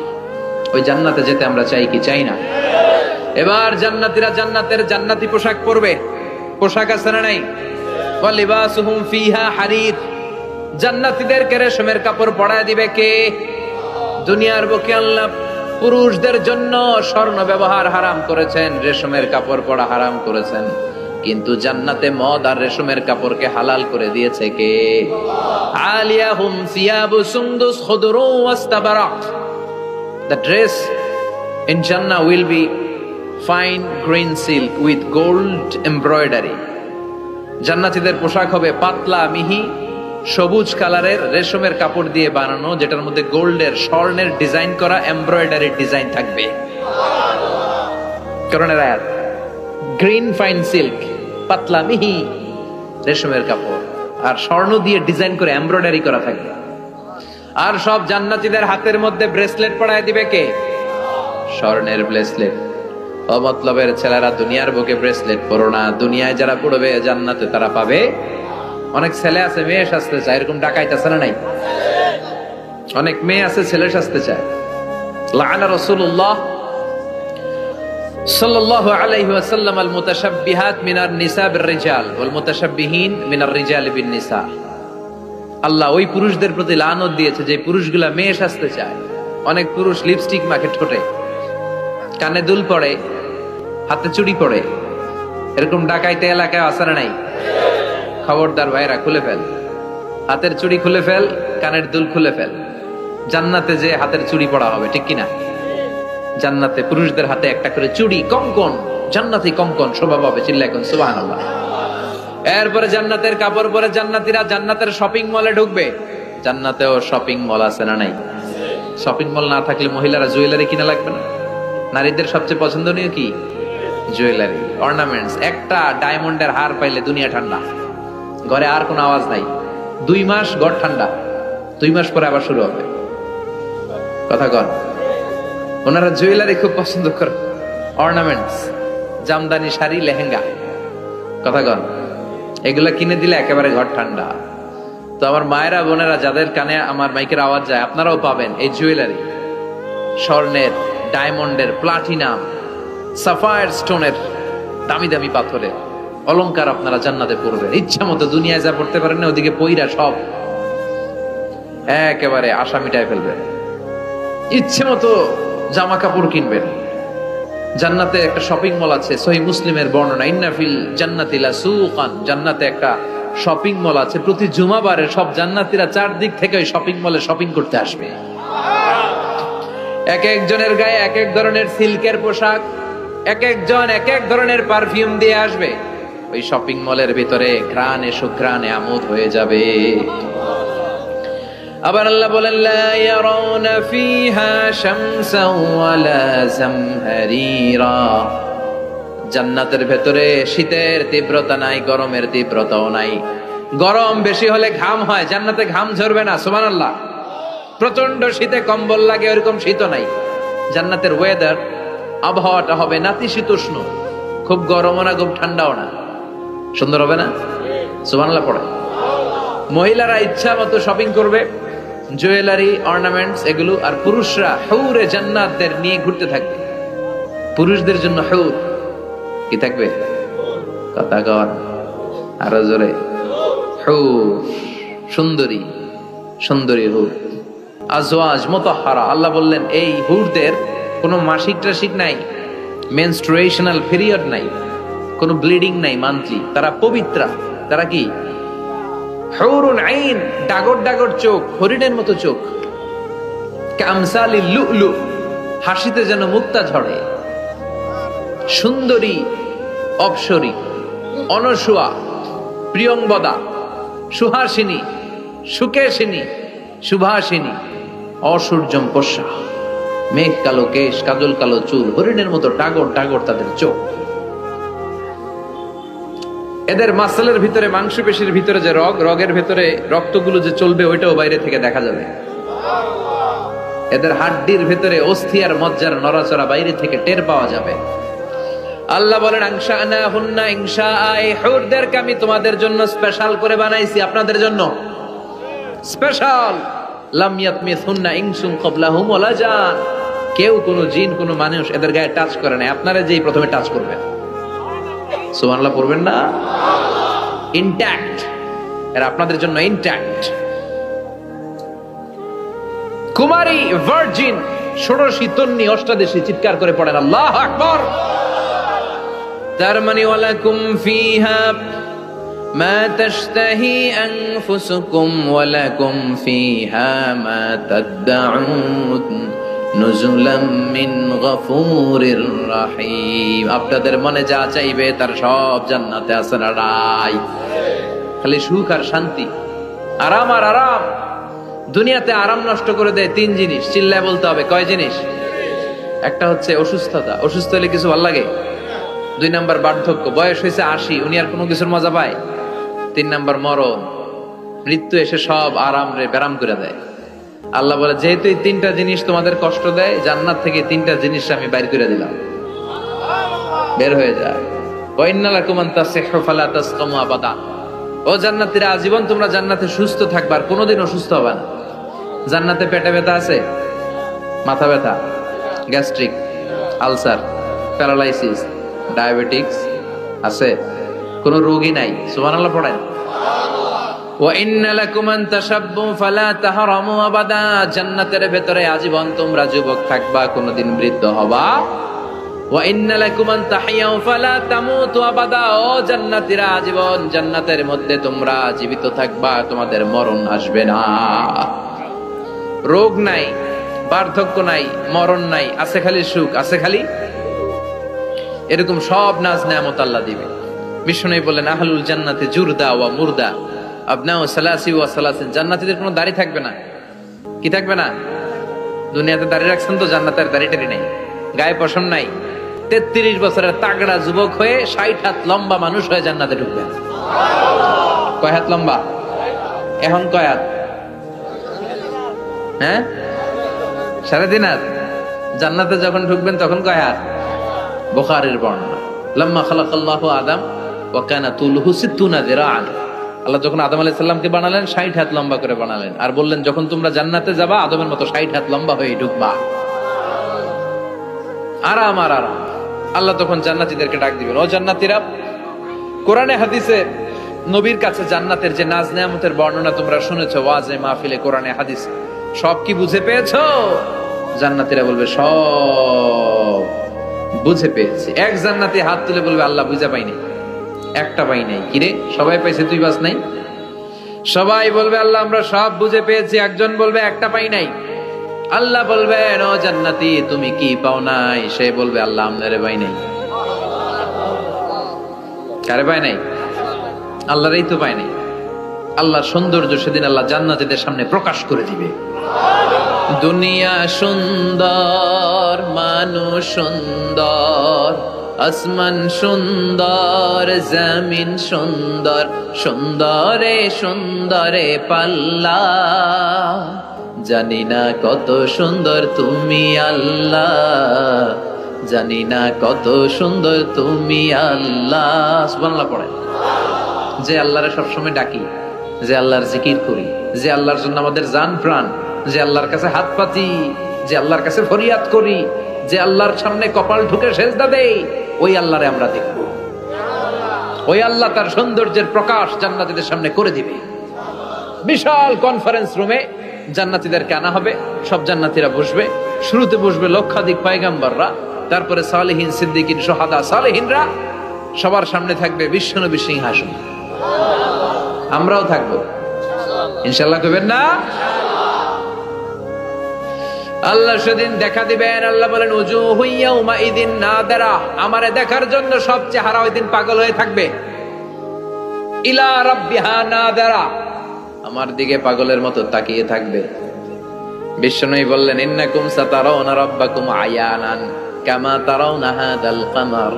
ওই জান্নাতে যেতে আমরা চাই কি চাই না? এবার জান্নাতীরা জান্নাতের জান্নাতি পোশাক পরবে। পোশাক আছে না নাই? ওয়া লিবাসুহুম ফিহা হারির। জান্নাতীদেরকে রেশমের কাপড় পরায় দিবে কে? দুনিয়ার বুকে আল্লাহ পুরুষদের জন্য স্বর্ণ ব্যবহার হারাম করেছেন, রেশমের কাপড় পরা হারাম করেছেন, কিন্তু জান্নাতে মদ আর রেশমের কাপড়কে হালাল করে দিয়েছে কে? আলিয়াহুম সিয়াবু সুন্দুস খুদরু ওয়াস্তাবারাক। The dress in Jannah will be fine green silk with gold embroidery. জান্নাতীদের পোশাক হবে পাতলা মিহি সবুজ কালারের রেশমের কাপড় দিয়ে বানানো, যেটার মধ্যে গোল্ডের স্বর্ণের ডিজাইন করা এমব্রয়ডারি ডিজাইন থাকবে। কোরআনের আয়াত। গ্রিন ফাইন সিল্ক, পাতলা মিহি রেশমের কাপড় আর স্বর্ণ দিয়ে ডিজাইন করে এমব্রয়ডারি করা থাকবে। আর সব জান্নাতীদের হাতের মধ্যে ব্রেসলেট পরায় দিবে কে? স্বর্ণের ব্রেসলেট। অমতলবের ছেলেরা দুনিয়ার বুকে ব্রেসলেট পরো না, দুনিয়ায় যারা পড়বে জান্নাতে তারা পাবে। অনেক ছেলে আছে মেয়ে সাজতে চায়, এরকম ডাকাইতে আছে না নাই? অনেক মেয়ে আছে ছেলে সাজতে চায়। লাআনা রাসূলুল্লাহ সাল্লাল্লাহু আলাইহি ওয়াসাল্লাম আল মুতাশাব্বিহাত মিনার নিসা বির রিজাল ওয়াল মুতাশাব্বিহিন মিনার রিজাল বিন নিসা। আল্লাহ ওই পুরুষদের প্রতি লানত দিয়েছে যে পুরুষগুলা মেয়ে সাজতে চায়। অনেক পুরুষ লিপস্টিক মাখে ঠোঁটে, কানে দুল পড়ে, হাতে চুড়ি পড়ে। এরকম ডাকাইতে এলাকায় আছে না নাই? খবরদার ভাইরা, খুলে ফেল। হাতের চুড়ি খুলে ফেল, কানের দুল খুলে ফেল। জান্নাতে যে হাতের চুড়ি পড়া হবে, ঠিক কিনা? জান্নাতে পুরুষদের হাতে একটা করে চুড়ি, কঙ্কন, জান্নাতি কঙ্কন শোভা পাবে। চিল্লায় কোন সুবহানাল্লাহ। এরপরে জান্নাতের কাপড় পরে জান্নাতীরা জান্নাতের শপিং মলে ঢুকবে। জান্নাতেও শপিং মল আছে না নাই? শপিং মল না থাকলে মহিলারা জুয়েলারি কিনা লাগবে না? নারীদের সবচেয়ে পছন্দনীয় কি? Jewellery, ornaments. একটা ডায়মন্ডের হার পাইলে দুনিয়া ঠান্ডা, ঘরে আর কোনো আওয়াজ নাই। 2 মাস ঘর ঠান্ডা, 2 মাস পরে আবার শুরু হবে। কথা কন। ওনারা জুয়েলারি খুব পছন্দ করে, অর্নামেন্টস, জামদানি শাড়ি, লেহেঙ্গা। কথা কন। এগুলা কিনে দিলে একেবারে ঘর ঠান্ডা। তো আমার মায়েরা বোনেরা যাদের কানে আমার মাইকের আওয়াজ যায়, আপনারাও পাবেন এই জুয়েলারি। স্বর্ণের, ডায়মন্ডের, প্লাটিনাম, সাফায়ার স্টোনের, দামি দামি পাথরের অলংকার আপনারা জান্নাতে পড়বেন। ইচ্ছা মতো দুনিয়ায় যা পড়তে পারেন না, ওদিকে পইরা সব একেবারে আশা মিটায় ফেলবেন। ইচ্ছে মতো জামা কাপড় কিনবেন। জান্নাতে একটা শপিং মল আছে, সহিহ মুসলিমের বর্ণনা। ইন্না ফিল জান্নাতি লাসুকান। জান্নাতে একটা শপিং মল আছে, প্রতি জুমাবারে সব জান্নাতীরা চারদিক থেকে ওই শপিং মলে শপিং করতে আসবে। এক একজনের গায়ে এক এক ধরনের সিল্কের পোশাক, এক একজন এক এক ধরনের পারফিউম দিয়ে আসবে। ওই শপিং মলের ভিতরে ঘ্রাণে সুঘ্রাণে আমোদ হয়ে যাবে। আবার আল্লাহ বলেন লা ইয়ারাউনা ফিহা শামসান ওয়ালা জামহারিরা, জান্নাতের ভেতরে শীতের তীব্রতা নাই, গরমের তীব্রতাও নাই। গরম বেশি হলে ঘাম হয়, জান্নাতে ঘাম ঝরবে না। সুবহানাল্লাহ। প্রচন্ড শীতে কম্বল লাগে, ওরকম শীত নাই। জান্নাতের ওয়েদার, আবহাওয়াটা হবে নাতিশীতোষ্ণ, খুব গরমও না খুব ঠান্ডাও না। সুন্দর হবে না? সুবহানাল্লাহ পড়ে। মহিলারা ইচ্ছা মতো শপিং করবে, জুয়েলারি, অর্নামেন্টস এগুলো, আর পুরুষরা হুরে জান্নাতদের নিয়ে ঘুরতে থাকবে। পুরুষদের জন্য হুর কি থাকবে? কথা কর আরো জোরে। হুর, সুন্দরী সুন্দরী হুর, আজওয়াজ মুতাহহারা। আল্লাহ বললেন এই হুরদের কোনো মাসিক টাসিক নাই, মেনস্ট্রুয়েশনাল পিরিয়ড নাই, কোনো ব্লিডিং নাই মান্থলি। তারা পবিত্রা। তারা কি? হুরুন আইন, ডাগর ডাগর চোখ, হরিণের মতো চোখ। কামসালি লুলু, হাসিতে যেন মুক্তা ঝরে। সুন্দরী, অপসরী, অনসুয়া, প্রিয়ংবদা, সুহাসিনী, সুকেশিনী, সুভাষিনী, অসূর্যম পোষা, মেঘ কালো কেশ, কাজল কালো চুল, হরিণের মতো ডাগর ডাগর তাদের চোখ। এদের মাসলের ভিতরে, মাংসপেশির ভিতরে যে রগের ভিতরে রক্তগুলো যে চলবে ওইটাও বাইরে থেকে দেখা যাবে। এদের হাড্ডির ভিতরে অস্থি আর মজ্জার নড়াচড়া বাইরে থেকে টের পাওয়া যাবে। আল্লাহ বলেন আনশানাহুন্না ইনশাআ, হুরদেরকে আমি তোমাদের জন্য স্পেশাল করে বানাইছি, আপনাদের জন্য স্পেশাল। লাম ইয়াতমিসুন্না ইনসুন ক্বাবলাহুম ওয়ালা জান, কেউ কোনো জিন কোনো মানুষ এদের গায়ে টাচ করে নাই, আপনারা যেই প্রথমে টাচ করবেন। সুবহানাল্লাহ পড়বেন না? ইনট্যাক্ট, এরা আপনাদের জন্য ইনট্যাক্ট। কুমারী, ভার্জিন, ষোড়শী, তন্নি, অষ্টাদশী, চিৎকার করে পড়েন আল্লাহু আকবার। তার মানে ওয়ালাকুম ফিহা মা তাশতাহি আনফুসুকুম ওয়ালাকুম ফিহা মা তাদউন নুজুলাম মিন গফুরির রহিম। আপনাদের মনে যা চাইবে তার সব জান্নাতে আছে না নাই? খালি সুখ আর শান্তি, আরাম আর আরাম। দুনিয়াতে আরাম নষ্ট করে দেয় তিন জিনিস, চিল্লায় বলতে হবে। কয় জিনিস? একটা হচ্ছে অসুস্থতা, অসুস্থ হলে কিছু ভালো লাগে। 2 নাম্বার বার্ধক্য, বয়স হয়েছে 80, উনি আর কোনো কিছুর মজা পায়। 3 নাম্বার মরণ, মৃত্যু এসে সব আরাম রে ব্যারাম করে দেয়। আল্লাহ বলে যেহেতু এই 3টা জিনিস তোমাদের কষ্ট দেয়, জান্নাত থেকে 3টা জিনিস আমি বাইর করে দিলাম, বের হয়ে যায়। ওয়া ইন্না লাকুম আন তাসিহু ফালা তাসকামু আবাদা। ও জান্নাতীরা, আজীবন তোমরা জান্নাতে সুস্থ থাকবে, আর কোনোদিন অসুস্থ হবে না। জান্নাতে পেটে ব্যথা আছে, মাথা ব্যথা, গ্যাস্ট্রিক, আলসার, প্যারালাইসিস, ডায়াবেটিক্স আছে? কোনো রোগই নাই। সুবহানাল্লাহ পড়েন। ওয়া ইন্না লাকুম আন তাশাব্বু ফালা তাহরামু আবাদা। জান্নাতের ভেতরে আজীবন তোমরা যুবক থাকবা, কোনোদিন বৃদ্ধ হবা। ওয়া ইন্না লাকুম আন তাহইয়াউ ফালা তামুতু আবাদা। ও জান্নাতীরা, আজীবন জান্নাতের মধ্যে তোমরা জীবিত থাকবা, তোমাদের মরণ আসবে না। রোগ নাই, বার্ধক্য নাই, মরণ নাই, আছে খালি সুখ, আছে খালি এরকম সব নাজ নেয়ামত আল্লাহ দিবে। বিষ্ণু বলেন আহলুল জান্নাতে জুরদা ওয়া মুরদা আবনাউ সালাসি ওয়া সালাসিন। জান্নাতীদের কোনো দাড়ি থাকবে না। কি থাকবে না? দুনিয়াতে দাড়ি রাখছেন তো, জান্নাতের দাড়িটারি নাই, গায়ে পশম নাই। 33 বছরের তাগড়া যুবক হয়ে 60 হাত লম্বা মানুষ হয়ে জান্নাতে ঢুকবেন। কয় হাত লম্বা? এখন কয় হাত? হ্যাঁ, 3.5 হাত। জান্নাতে যখন ঢুকবেন তখন কয় হাত? বুখারীর বর্ণনা, লাম্মা খালাকাল্লাহু আদম ওয়া কানা তুলুহু 60 যিরাআন। আল্লাহ যখন আদম আলাইহিস সালামকে বানালেন 60 হাত লম্বা করে বানালেন, আর বললেন যখন তোমরা জান্নাতে যাবা আদমের মতো 60 হাত লম্বা হয়ে ঢুকবা। আরাম আর আরাম। আল্লাহ তখন জান্নাতীদেরকে ডাক দিবেন, ও জান্নাতীরা, কোরআনে হাদিসে নবীর কাছে জান্নাতের যে নাজ নেয়ামতের বর্ণনা তোমরা শুনেছো ওয়াজে মাহফিলে, কোরআনে হাদিস, সব কি বুঝে পেয়েছো? জান্নাতীরা বলবে সব বুঝে পেয়েছি। এক জান্নাতি হাত তুলে বলবে আল্লাহ বুঝে পাইনি। একটা পাই নাই। কিরে সবাই পাইছে, তুই বাস নাই? সবাই বলবে আল্লাহ আমরা সব বুঝে পেয়েছি, একজন বলবে একটা পাই নাই। আল্লাহ বলবেন ও জান্নাতি তুমি কি পাও নাই? সে বলবে আল্লাহ আমনারে পাই নাই। কারে পাই নাই? আল্লাহরই তো পাই নাই। আল্লাহর সৌন্দর্য সেদিন আল্লাহ জান্নাতীদের সামনে প্রকাশ করে দিবে। দুনিয়া সুন্দর, মানুষ সুন্দর, আসমান সুন্দর, জমিন সুন্দর, সুন্দরে সুন্দরে পাল্লা, জানি না কত সুন্দর তুমি আল্লাহ, জানি না কত সুন্দর তুমি আল্লাহ। সুবহানাল্লাহ পড়ে। যে আল্লাহরে সবসময় ডাকি, যে আল্লাহর জিকির করি, যে আল্লাহর জন্য আমাদের জান প্রাণ, যে আল্লাহর কাছে হাত পাতি, যে আল্লাহর কাছে ফরিয়াদ করি, যে আল্লাহর সামনে কপাল ঢুকে সেজদা দেই, ওই আল্লাহরে আমরা দেখব। ওই আল্লাহ তার সৌন্দর্যের প্রকাশ জান্নাতীদের সামনে করে দিবে। বিশাল কনফারেন্স রুমে জান্নাতীদেরকে আনা হবে, সব জান্নাতীরা বসবে। শুরুতে বসবে লক্ষাধিক পয়গম্বররা, তারপরে সালেহিন, সিদ্দিকিন, শুহাদা, সালেহিনরা। সবার সামনে থাকবে বিশ্বনবী সিংহাসন। আমরাও থাকবো ইনশাআল্লাহ, কইবেন না? আল্লাহ সেদিন দেখা দিবেন। আল্লাহ বলেন উজুহু ইয়াউমাইদিন নাদিরা, আমারে দেখার জন্য সব চেহারা ওই দিন পাগল হয়ে থাকবে। ইলা রাব্বিহা নাদিরা, আমার দিকে পাগলের মতো তাকিয়ে থাকবে। বিশ্বনবী বললেন ইন্নাকুম সাতারাউনা রাব্বাকুম আয়ানান কামা তারাউনা হাদাল কামার,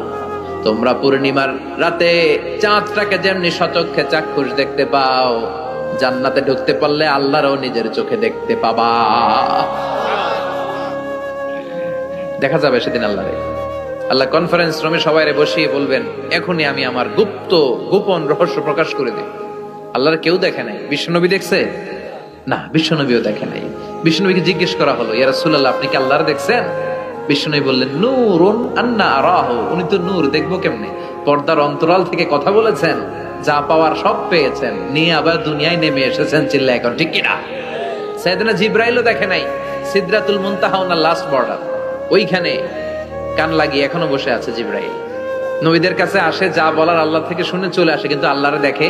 তোমরা পূর্ণিমার রাতে চাঁদটাকে যেমনি সচক্ষে চাক্ষুষ দেখতে পাও, জান্নাতে ঢুকতে পারলে আল্লাহরও নিজের চোখে দেখতে পাবা। দেখা যাবে সেদিন আল্লাহরে। আল্লাহ কনফারেন্স রুমে সবাইরে বসিয়ে বলবেন এখনই আমি আমার গোপন রহস্য প্রকাশ করে দিই। আল্লাহর কেউ দেখে নাই। বিশ্বনবী দেখছে না? বিশ্বনবীও দেখে নাই। বিশ্বনবীকে জিজ্ঞেস করা হলো ইয়া রাসূলুল্লাহ আপনি কি আল্লাহর দেখছেন? বিশ্বনবী বললেন নূরুন আন্না আরাহু, উনি তো নূর, দেখবো কেমনে? পর্দার অন্তরাল থেকে কথা বলেছেন, যা পাওয়ার সব পেয়েছেন, নিয়ে আবার দুনিয়ায় নেমে এসেছেন। চিল্লা এখন ঠিক কিনা? সাইয়েদনা জিবরাইলও দেখে নাই। সিদরাতুল মুনতাহা ওনার লাস্ট বর্ডার, ওইখানে কান লাগিয়ে এখনো বসে আছে জিবরাইল। নবীদের কাছে আসে, যা বলার আল্লাহ থেকে শুনে চলে আসে, কিন্তু আল্লাহরে দেখে।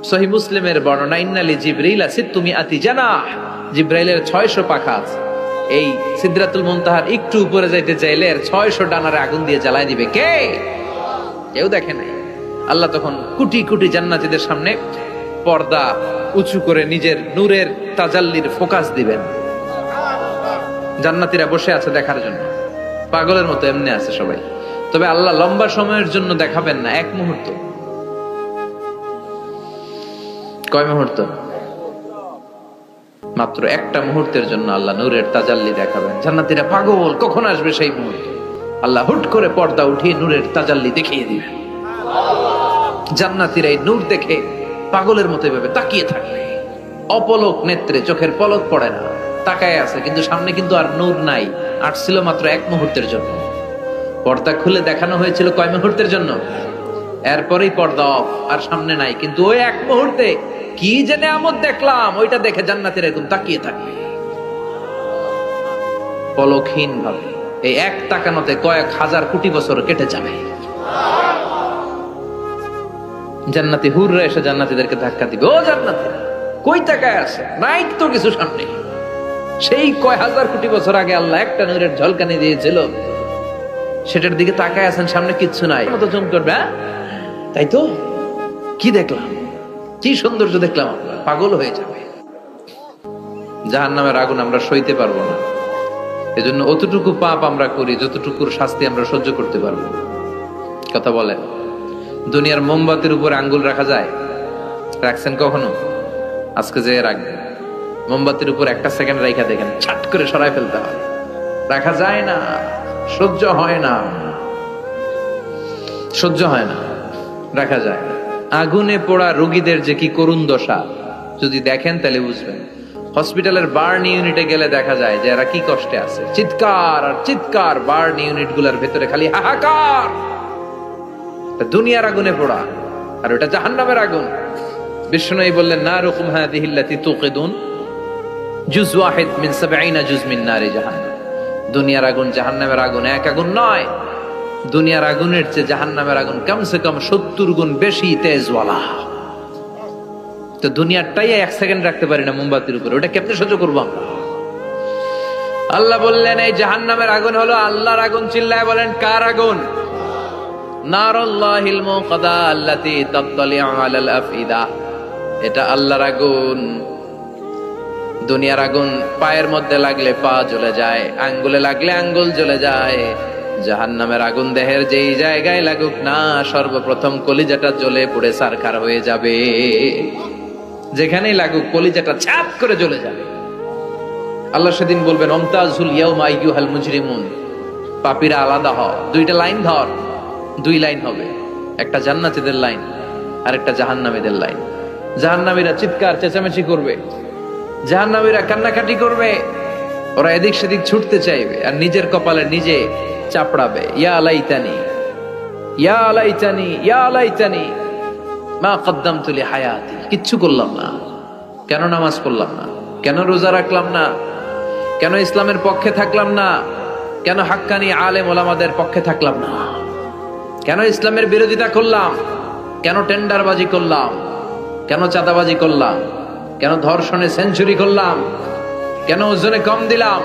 সহিহ মুসলিমের বর্ণনা ইন্নালি জিবরিলা সিত্তুমি আতি জানাহ, জিবরাইলের 600 পাখা আছে। এই সিদরাতুল মুনতাহার একটু উপরে যাইতে চাইলে 600 ডানারে আগুন দিয়ে জ্বালায় দিবে। কে? কেউ দেখে নাই। আল্লাহ তখন কোটি কোটি জান্নাতীদের সামনে পর্দা উঁচু করে নিজের নূরের তাজাল্লির ফোকাস দিবেন। জান্নাতীরা বসে আছে দেখার জন্য, পাগলের মতো এমনি আছে সবাই। তবে আল্লাহ লম্বা সময়ের জন্য দেখাবেন না, এক মুহূর্ত। কয় মুহূর্ত? মাত্র একটা মুহূর্তের জন্য আল্লাহ নূরের তাজাল্লি দেখাবেন। জান্নাতীরা পাগল, কখন আসবে সেই মুহূর্ত। আল্লাহ হুট করে পর্দা উঠিয়ে নূরের তাজাল্লি দেখিয়ে দিবেন। জান্নাতীরা এই নূর দেখে পাগলের মতো এভাবে তাকিয়ে থাকবে, অপলক নেত্রে, চোখের পলক পড়ে না, তাকায় আছে, কিন্তু সামনে কিন্তু আর নূর নাই। আসছিল মাত্র এক মুহূর্তের জন্য। পর্দা খুলে দেখানো হয়েছিল কয় মুহূর্তের জন্য? এরপরেই পর্দা অফ, আর সামনে নাই। কিন্তু ওই এক মুহূর্তে কি যে নেয়ামত দেখলাম, ওইটা দেখে জান্নাতীরা এরকম তাকিয়ে থাকবে পলকহীন ভাবে। এই এক তাকানোতে কয়েক হাজার কোটি বছর কেটে যাবে। জান্নাতি হুররা এসে জান্নাতীদেরকে ধাক্কা দিবে, ও জান্নাতীরা কই তাকায় আছে? নাই তো কিছু সামনে। সেই কয় হাজার কোটি বছর আগে আল্লাহ একটা নূরের ঝলকানি দিয়েছিল, সেটার দিকে তাকায় আছেন, সামনে কিচ্ছু নাই। মতো জম করবে, তাই তো? কি দেখলাম, কি সৌন্দর্য দেখলাম, পাগল হয়ে যাবে। জাহান্নামের আগুন আমরা সইতে পারবো না। এজন্য অতটুকু পাপ আমরা করি যতটুকুর শাস্তি আমরা সহ্য করতে পারবো। কথা বলেন, দুনিয়ার মোমবাতির উপর আঙ্গুল রাখা যায়? রাখছেন কখনো? আজকে যে রাখবেন, মোমবাতির উপর একটা সেকেন্ড রাখা দেখেন, ছাট করে সরাই ফেলতে হয়। রাখা যায় না, সহ্য হয় না, সহ্য হয় না, রাখা যায় না। আগুনে পোড়া রোগীদের যে কি করুণ দশা যদি দেখেন তাহলে বুঝবেন। হসপিটালের বার্ন ইউনিটে গেলে দেখা যায় যে এরা কি কষ্টে আছে। চিৎকার আর চিৎকার, বার্ন ইউনিট গুলার ভেতরে খালি হাহাকার। দুনিয়ার আগুনে পোড়া, আর ওটা জাহান্নামের আগুন। বিষ্ণু বললেন নারুকুম হাদিহিল্লাতী তুকিদুন জুজ ওয়াহিদ মিন 70 জুজ মিন নারি জাহান্নাম। দুনিয়ার আগুন জাহান্নামের আগুন এক আগুন নয়, দুনিয়ার আগুনের চেয়ে জাহান্নামের আগুন কমসে কম 70 গুণ বেশি তেজওয়ালা। তো দুনিয়ারটাই 1 সেকেন্ড রাখতে পারি না মোমবাতির উপরে, ওটা কেমনে সহ্য করবো আমরা? আল্লাহ বললেন এই জাহান্নামের আগুন হলো আল্লাহর আগুন। চিল্লায় বলেন কার আগুন? নারুল্লাহিল মুকাদা আল্লাতী তাত্তালিউ আলাল আফইদা। এটা আল্লাহর আগুন। দুনিয়ার আগুন পায়ের মধ্যে লাগলে পা জ্বলে যায়, আঙ্গুলে লাগলে আঙ্গুল জ্বলে যায়। জাহান্নামের আগুন দেহের যেই জায়গায় লাগুক না, সর্বপ্রথম কলিজাটা জ্বলে পুড়ে ছারখার হয়ে যাবে। যেখানেই লাগুক কলিজাটা ছাপ করে জ্বলে যাবে। আল্লাহ সেদিন বলবেন আমতাজুল ইয়াউমা আইয়ুহাল মুজরিমুন, পাপীরা আলাদা হ। 2টা লাইন ধর, 2 লাইন হবে, একটা জান্নাতীদের লাইন আর একটা জাহান্নামীদের লাইন। জাহান্নামীরা চিৎকার চেঁচামেচি করবে, জাহান্নামীরা কান্নাকাটি করবে, ওরা এদিক সেদিক ছুটতে চাইবে আর নিজের কপালে নিজে চাপড়াবে। ইয়া লাইতানি ইয়া লাইতানি ইয়া লাইতানি মা কদ্দামতু লিহায়াতি। কিচ্ছু করলাম না, কেন নামাজ পড়লাম না, কেন রোজা রাখলাম না, কেন ইসলামের পক্ষে থাকলাম না, কেন হাক্কানি আলেম ওলামাদের পক্ষে থাকলাম না, কেন ইসলামের বিরোধিতা করলাম, কেন টেন্ডারবাজি করলাম, কেন চাঁদাবাজি করলাম, কেন ধর্ষণে সেঞ্চুরি করলাম, কেন ওজনে কম দিলাম,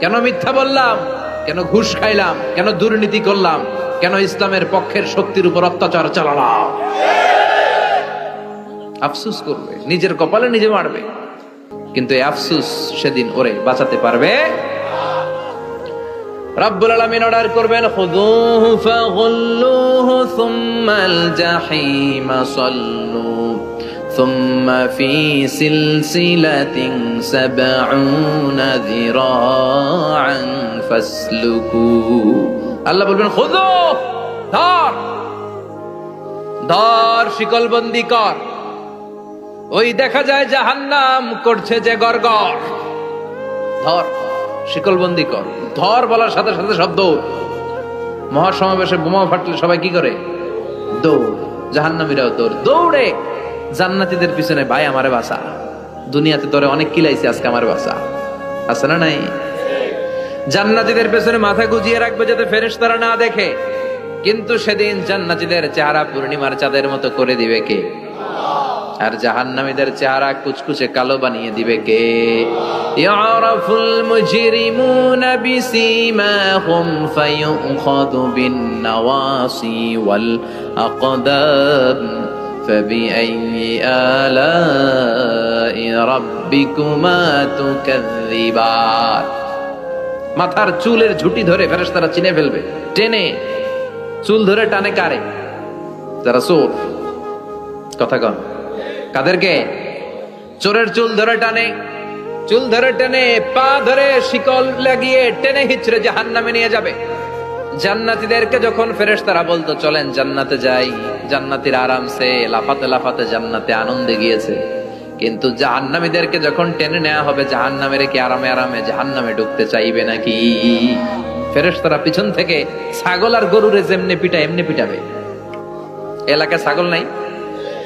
কেন মিথ্যা বললাম, কেন ঘুষ খাইলাম, কেন দুর্নীতি করলাম, কেন ইসলামের পক্ষের শক্তির উপর অত্যাচার চালালাম। আফসোস করবে, নিজের কপালে নিজে মারবে, কিন্তু এই আফসোস সেদিন ওরে বাঁচাতে পারবে। রব্বুল আলামিন অর্ডার করবেন খুযুহু ফাগুল্লুহু সুম্মাল জাহিমা সাল্লু সুম্মা ফি সিলসিলাতিন ৭০ যিরাআন ফাসলুকু। আল্লাহ বলবেন খুযু, ধর ধর, শিকলবন্দি কর। ওই দেখা যায় জাহান্নাম করছে যে গড়গড়, ধর শিকলবন্দি কর। ধর বলার সাথে সাথে সব দৌড়। মহাসমাবেশে বোমা ফাটলে সবাই কি করে? দৌড়। জাহান্নামীরাও দৌড়। দৌড়ে জান্নাতীদের পিছনে, ভাই আমারে বাঁচা, দুনিয়াতে তোরে অনেক কিলাইছি, আজকে আমার বাঁচা। আছে না নাই? জান্নাতীদের পেছনে মাথা গুজিয়ে রাখবে যাতে ফেরেশতারা না দেখে। কিন্তু সেদিন জান্নাতীদের চেহারা পূর্ণিমার চাঁদের মতো করে দিবে কে? আর জাহান্নামীদের চেহারা কুচকুচে কালো বানিয়ে দিবে কে? ইয়ারাফুল মুজরিমুনা বিসীমাহুম ফায়ুখাযু বিন-নাওয়াসি ওয়াল আকদাম ফাবিআইয়ি আলাই রাব্বিকুমা তুকাযযিবান। মাথার চুলের ঝুঁটি ধরে ফেরেশতারা চিনে ফেলবে। টেনে চুল ধরে টানে কারে? যারা চোর। কথা কন কাদেরকে? চোরের চুল ধরে টানে, চুল ধরে টেনে, পা ধরে শিকল লাগিয়ে টেনে হিচড়ে জাহান্নামে নিয়ে যাবে। জান্নাতীদেরকে যখন ফেরেশতারা বলতো চলেন জান্নাতে যাই, জান্নাতীরা আরামসে লাফাতে লাফাতে জান্নাতে আনন্দে গিয়েছে। কিন্তু জাহান্নামীদেরকে যখন টেনে নেওয়া হবে, জাহান্নামের কি আরামে আরামে জাহান্নামে ঢুকতে চাইবে নাকি? ফেরেশতারা পিছন থেকে ছাগল আর গরুরে যেমনে পিটা এমনি পিটাবে। এলাকায় ছাগল নাই?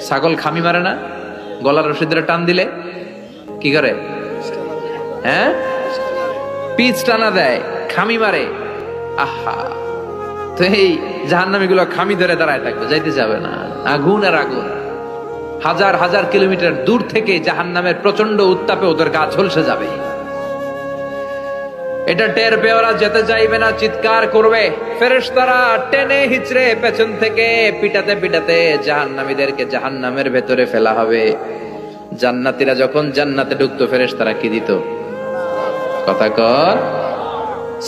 ছাগল খামি মারে না? গলার রশি ধরে টান দিলে কি করে? হ্যাঁ, পিচ টানা দেয়, খামি মারে। আহা, তো এই জাহান্নামীগুলো খামি ধরে দাঁড়ায় থাকবে, যাইতে যাবে না। আগুন আর আগুন। হাজার হাজার কিলোমিটার দূর থেকে জাহান্নামের প্রচন্ড উত্তাপে ওদের গা ঝলসে যাবে। এটা টের পেয়ে ওরা যেতে চাইবে না, চিৎকার করবে। ফেরেশতারা টেনে হিচড়ে পেছন থেকে পিটাতে পিটাতে জাহান্নামীদেরকে জাহান্নামের ভেতরে ফেলা হবে। জান্নাতীরা যখন জান্নাতে ঢুকতো, ফেরেশতারা কি দিত? কথা কর,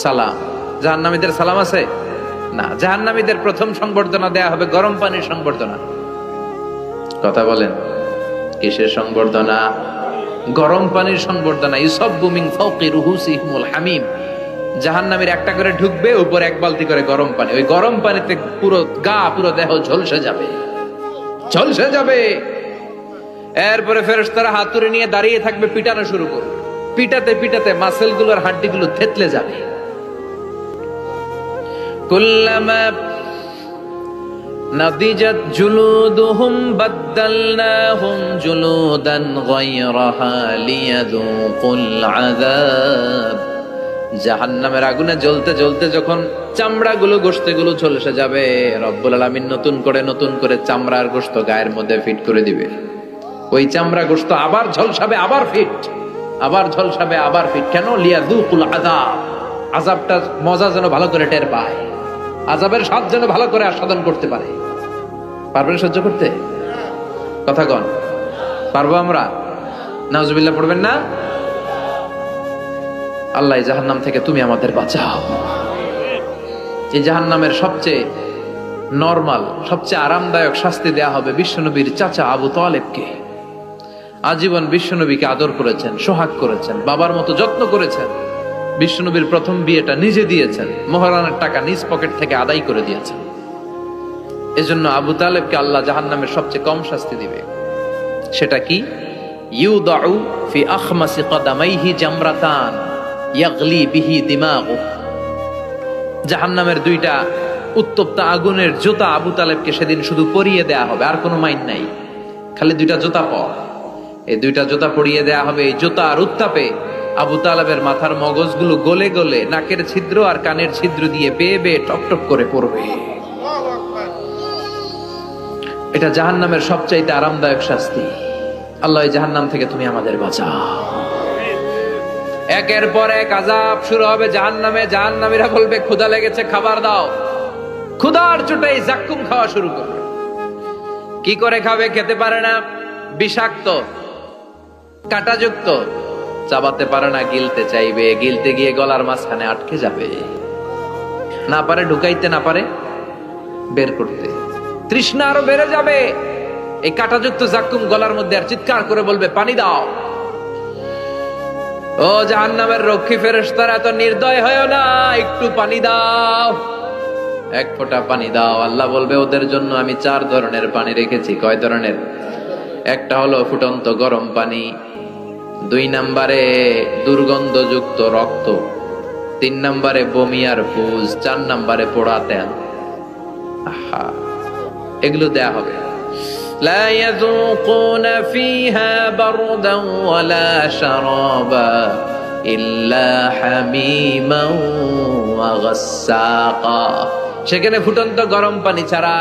সালাম। জাহান্নামীদের সালাম আছে না? জাহান্নামীদের প্রথম সংবর্ধনা দেয়া হবে গরম পানির সংবর্ধনা। কথা বলেন, কিসের সংবর্ধনা? গরম পানির সংবর্ধনা। ইউসাব্বু মিন ফাওকি রুহুসিহিমুল হামিম। জাহান্নামীর একটা করে ঢুকবে, উপরে এক বালতি করে গরম পানি। ওই গরম পানিতে পুরো গা, পুরো দেহ ঝলসে যাবে, ঝলসে যাবে। এরপরে ফেরেশতারা হাতুড়ি নিয়ে দাঁড়িয়ে থাকবে, পিটানো শুরু করবে। পিটাতে পিটাতে মাসেলগুলোর হাড্ডিগুলো থেতলে যাবে। কুল্লামা নাদিজাত জুলুদুহুম বাদদালনাহুম জুলুদান গায়রাহা লিয়াযুকুল আযাব জাহান্নামের আগুনে জ্বলতে জ্বলতে যখন চামড়াগুলো গোশতগুলো ঝলসে যাবে, রব্বুল আলামিন নতুন করে চামড়ার গোশত গায়ের মধ্যে ফিট করে দিবে। ওই চামড়া গোশত আবার ঝলসাবে, আবার ফিট, আবার ঝলসাবে, আবার ফিট। কেন? লিয়াযুকুল আযাব, আযাবটার মজা যেন ভালো করে টের পায়, আযাবের স্বাদ যেন ভালো করে আস্বাদন করতে পারে। পারবেন সহ্য করতে? কথা কন, পারবো আমরা? নাউজুবিল্লাহ পড়বেন না? আল্লাহ এই জাহান্নাম থেকে তুমি আমাদের বাঁচাও। এই জাহান্নামের সবচেয়ে নরমাল, সবচেয়ে আরামদায়ক শাস্তি দেয়া হবে বিশ্বনবীর চাচা আবু তালেবকে। আজীবন বিশ্বনবীকে আদর করেছেন, সোহাগ করেছেন, বাবার মতো যত্ন করেছেন। বিশ্বনবীর প্রথম বিয়েটা নিজে দিয়েছেন, মোহরানের টাকা নিজ পকেট থেকে আদায় করে দিয়েছেন। এজন্য আবু তালেবকে আল্লাহ জাহান্নামের সবচেয়ে কম শাস্তি দিবে। সেটা কি? ইউদাউ ফি আখমাসি কদামাইহি জামরাতান ইয়াগলি বিহি দিমাগু। জাহান্নামের দুইটা উত্তপ্ত আগুনের জুতা আবু তালেবকে সেদিন শুধু পরিয়ে দেয়া হবে, আর কোনো মাইন নাই, খালি দুইটা জুতা পর। এই দুইটা জুতা পরিয়ে দেয়া হবে। এই জুতার উত্তাপে আবু তালেবের মাথার মগজগুলো গলে গলে নাকের ছিদ্র আর কানের ছিদ্র দিয়ে বেয়ে বেয়ে টকটক করে পড়বে। এটা জাহান্নামের সবচাইতে আরামদায়ক শাস্তি। আল্লাহ এই জাহান্নাম থেকে তুমি আমাদের বাঁচাও। একের পর এক আযাব শুরু হবে জাহান্নামে। জাহান্নামীরা বলবে ক্ষুধা লেগেছে, খাবার দাও। ক্ষুধার চোটেই জাক্কুম খাওয়া শুরু করবে। কি করে খাবে? খেতে পারে না, বিষাক্ত, কাঁটাযুক্ত, চাবাতে পারে না, গিলতে চাইবে, গিলতে গিয়ে গলার মাঝখানে আটকে যাবে, না পারে ঢুকাইতে, না পারে বের করতে। তৃষ্ণা আরো বেড়ে যাবে। এই কাঁটাযুক্ত জাক্কুম গলার মধ্যে আর চিৎকার করে বলবে পানি দাও। ও জাহান্নামের রক্ষী ফেরেশতারা, এত নির্দয় হয় না, একটু পানি দাও, এক ফোঁটা পানি দাও। আল্লাহ বলবে ওদের জন্য আমি 4 ধরনের পানি রেখেছি। কয় ধরনের? একটা হলো ফুটন্ত গরম পানি, 2 নম্বরে দুর্গন্ধযুক্ত রক্ত, 3 নম্বরে বমি আর পুজ, 4 নম্বরে পোড়া তেল। আহা, এগুলো দেয়া হবে। لا يذوقون فيها بردا ولا شرابا إلا حميما وغساقا। সেখানে ফুটন্ত গরম পানি ছাড়া,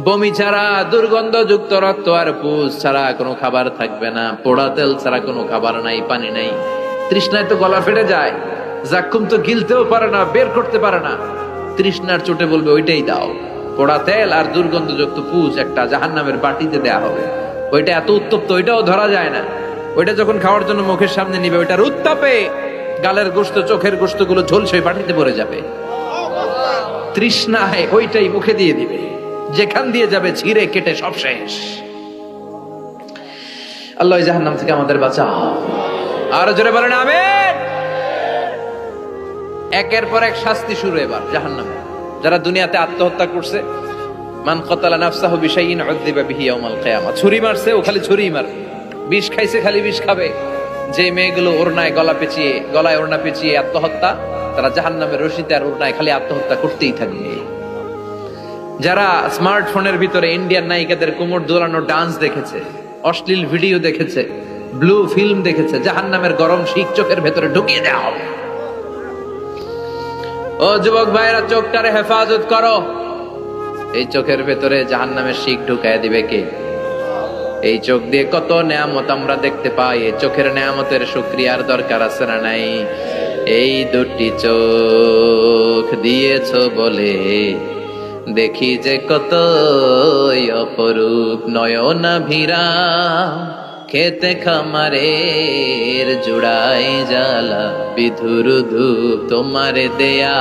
বমি ছাড়া, দুর্গন্ধযুক্ত রক্ত আর পুজ ছাড়া কোনো খাবার থাকবে না, পোড়া তেল ছাড়া কোনো খাবার নাই, পানি নাই। তৃষ্ণায় তো গলা ফেটে যায়, জাক্কুম তো গিলতেও পারে না, বের করতে পারে না। তৃষ্ণার চোটে বলবে ওইটাই দাও। পোড়া তেল আর দুর্গন্ধযুক্ত পুজ একটা জাহান্নামের বাটিতে দেয়া হবে। ওইটা এত উত্তপ্ত, ওইটাও ধরা যায় না। ওইটা যখন খাওয়ার জন্য মুখের সামনে নিবে, ওইটার উত্তাপে গালের গোশত, চোখের গোশতগুলো ঝলসে বাটিতে পড়ে যাবে। তৃষ্ণায় ওইটাই মুখে দিয়ে দিবে, যেখান দিয়ে যাবে ছিঁড়ে কেটে সব শেষ। আল্লাহ জাহান্নাম থেকে আমাদের বাঁচাও। আরো জোরে বলেন আমিন। একের পর এক শাস্তি শুরু এবার জাহান্নামে। যারা দুনিয়াতে আত্মহত্যা করছে, মান কাতালা নাফসাহু বিশাইইন উযযিবা বিহি ইয়াউমাল কিয়ামা। ছুরি মারছে, ও খালি ছুরিই মারবে। বিষ খাইছে, খালি বিষ খাবে। যে মেয়েগুলো ওড়নায় গলায় ওড়না পেঁচিয়ে আত্মহত্যা, তারা জাহান্নামের রশিতে আর ওড়নায় খালি আত্মহত্যা করতেই থাকবে। যারা স্মার্টফোনের ভিতরে ইন্ডিয়ান নায়িকাদের কোমর দোলানো ডান্স দেখেছে, অশ্লীল ভিডিও দেখেছে, ব্লু ফিল্ম দেখেছে, জাহান্নামের গরম শিক চোখের ভেতরে ঢুকিয়ে দেওয়া হবে। ও যুবক ভাইরা, চোখটারে হেফাজত করো। এই চোখের ভেতরে জাহান্নামের শিক ঢুকায় দিবে কে? এই চোখ দিয়ে কত নেয়ামত আমরা দেখতে পাই। এই চোখের নেয়ামতের শুকরিয়ার দরকার আছে না নাই? এই 2টি চোখ দিয়েছো বলে দেখি যে কত অপরূপ নয়নাভিরা, খেতে খামারের জুড়াই জ্বালা, বিধুর ধূপ তোমার দেয়া,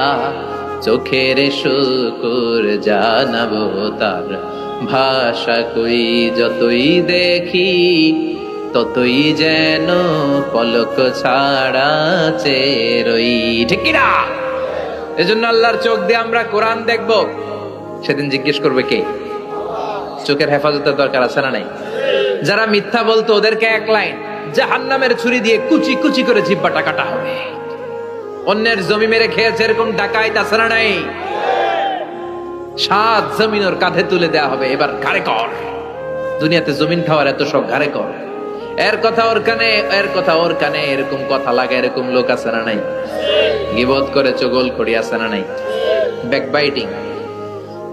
চোখের শুকুর জানাবো তার ভাষা কই। যতই দেখি ততই যেন পলক ছাড়া চেরই। ঠিক কিনা? এজন্য আল্লাহর চোখ দিয়ে আমরা কোরআন দেখবো, সেদিন জিজ্ঞেস করবে কে? চোখের হেফাজতের দরকার আছে না নাই? যারা মিথ্যা বলতো ওদেরকে 1 লাইন জাহান্নামের ছুরি দিয়ে কুচি কুচি করে জিহ্বাটা কাটা হবে। অন্যের জমি মেরে খেয়েছে এরকম ডাকাইত আছে না নাই? 7 জমিন ওর কাঁধে তুলে দেয়া হবে। এবার ঘাড়ে কর। দুনিয়াতে জমিন খাওয়ার এত শখ, ঘাড়ে কর। এর কথা ওর কানে, এর কথা ওর কানে, এরকম কথা লাগে, এরকম লোক আছে না নাই? গীবত করে চগল করি আছে না নাই? ব্যাকবাইটিং।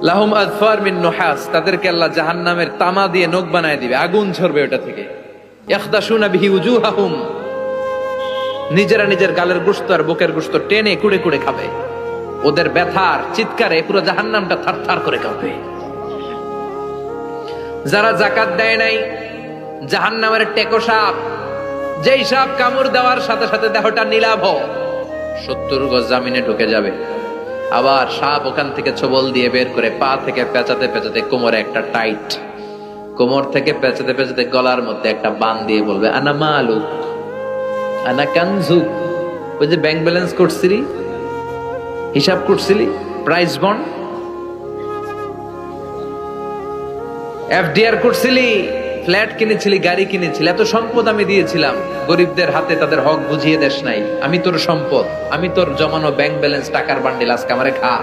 লাহুম আযফার মিন নুহাস, তাদেরকে আল্লাহ জাহান্নামের তামা দিয়ে নখ বানায় দিবে, আগুন ঝরবে ওটা থেকে। ইয়াখদাশুনা বিহি উজুহাহুম, নিজেরা নিজের গালের গোশত আর বুকের গোশত টেনে কুড়ে কুড়ে খাবে। ওদের ব্যথার চিৎকারে পুরো জাহান্নামটা থারথার করে কাঁপবে। যারা যাকাত দেয় নাই, জাহান্নামের টেকো সাপ, যেই সাপ কামড় দেওয়ার সাথে সাথে দেহটা নীলাভ, 70 গজ জামিনে ঢুকে যাবে। আবার সাপ ওখান থেকে ছোবল দিয়ে বের করে পা থেকে পেঁচাতে পেঁচাতে কোমরে একটা টাইট, কোমর থেকে পেঁচাতে পেঁচাতে গলার মধ্যে একটা বান দিয়ে বলবে, আনা মালুক আনা কানজুক। ওই যে ব্যাংক ব্যালেন্স করছিলি, হিসাব করছিলি, প্রাইস বন্ড, এফডিআর করছিলি, ফ্ল্যাট কিনেছিলি, গাড়ি কিনেছিলি, এত সম্পদ আমি দিয়েছিলাম, গরিবদের হাতে তাদের হক বুঝিয়ে দেশ নাই। আমি তোর সম্পদ, আমি তোর জমানো ব্যাংক ব্যালেন্স, টাকার বান্ডিল, আজকে আমারে খা,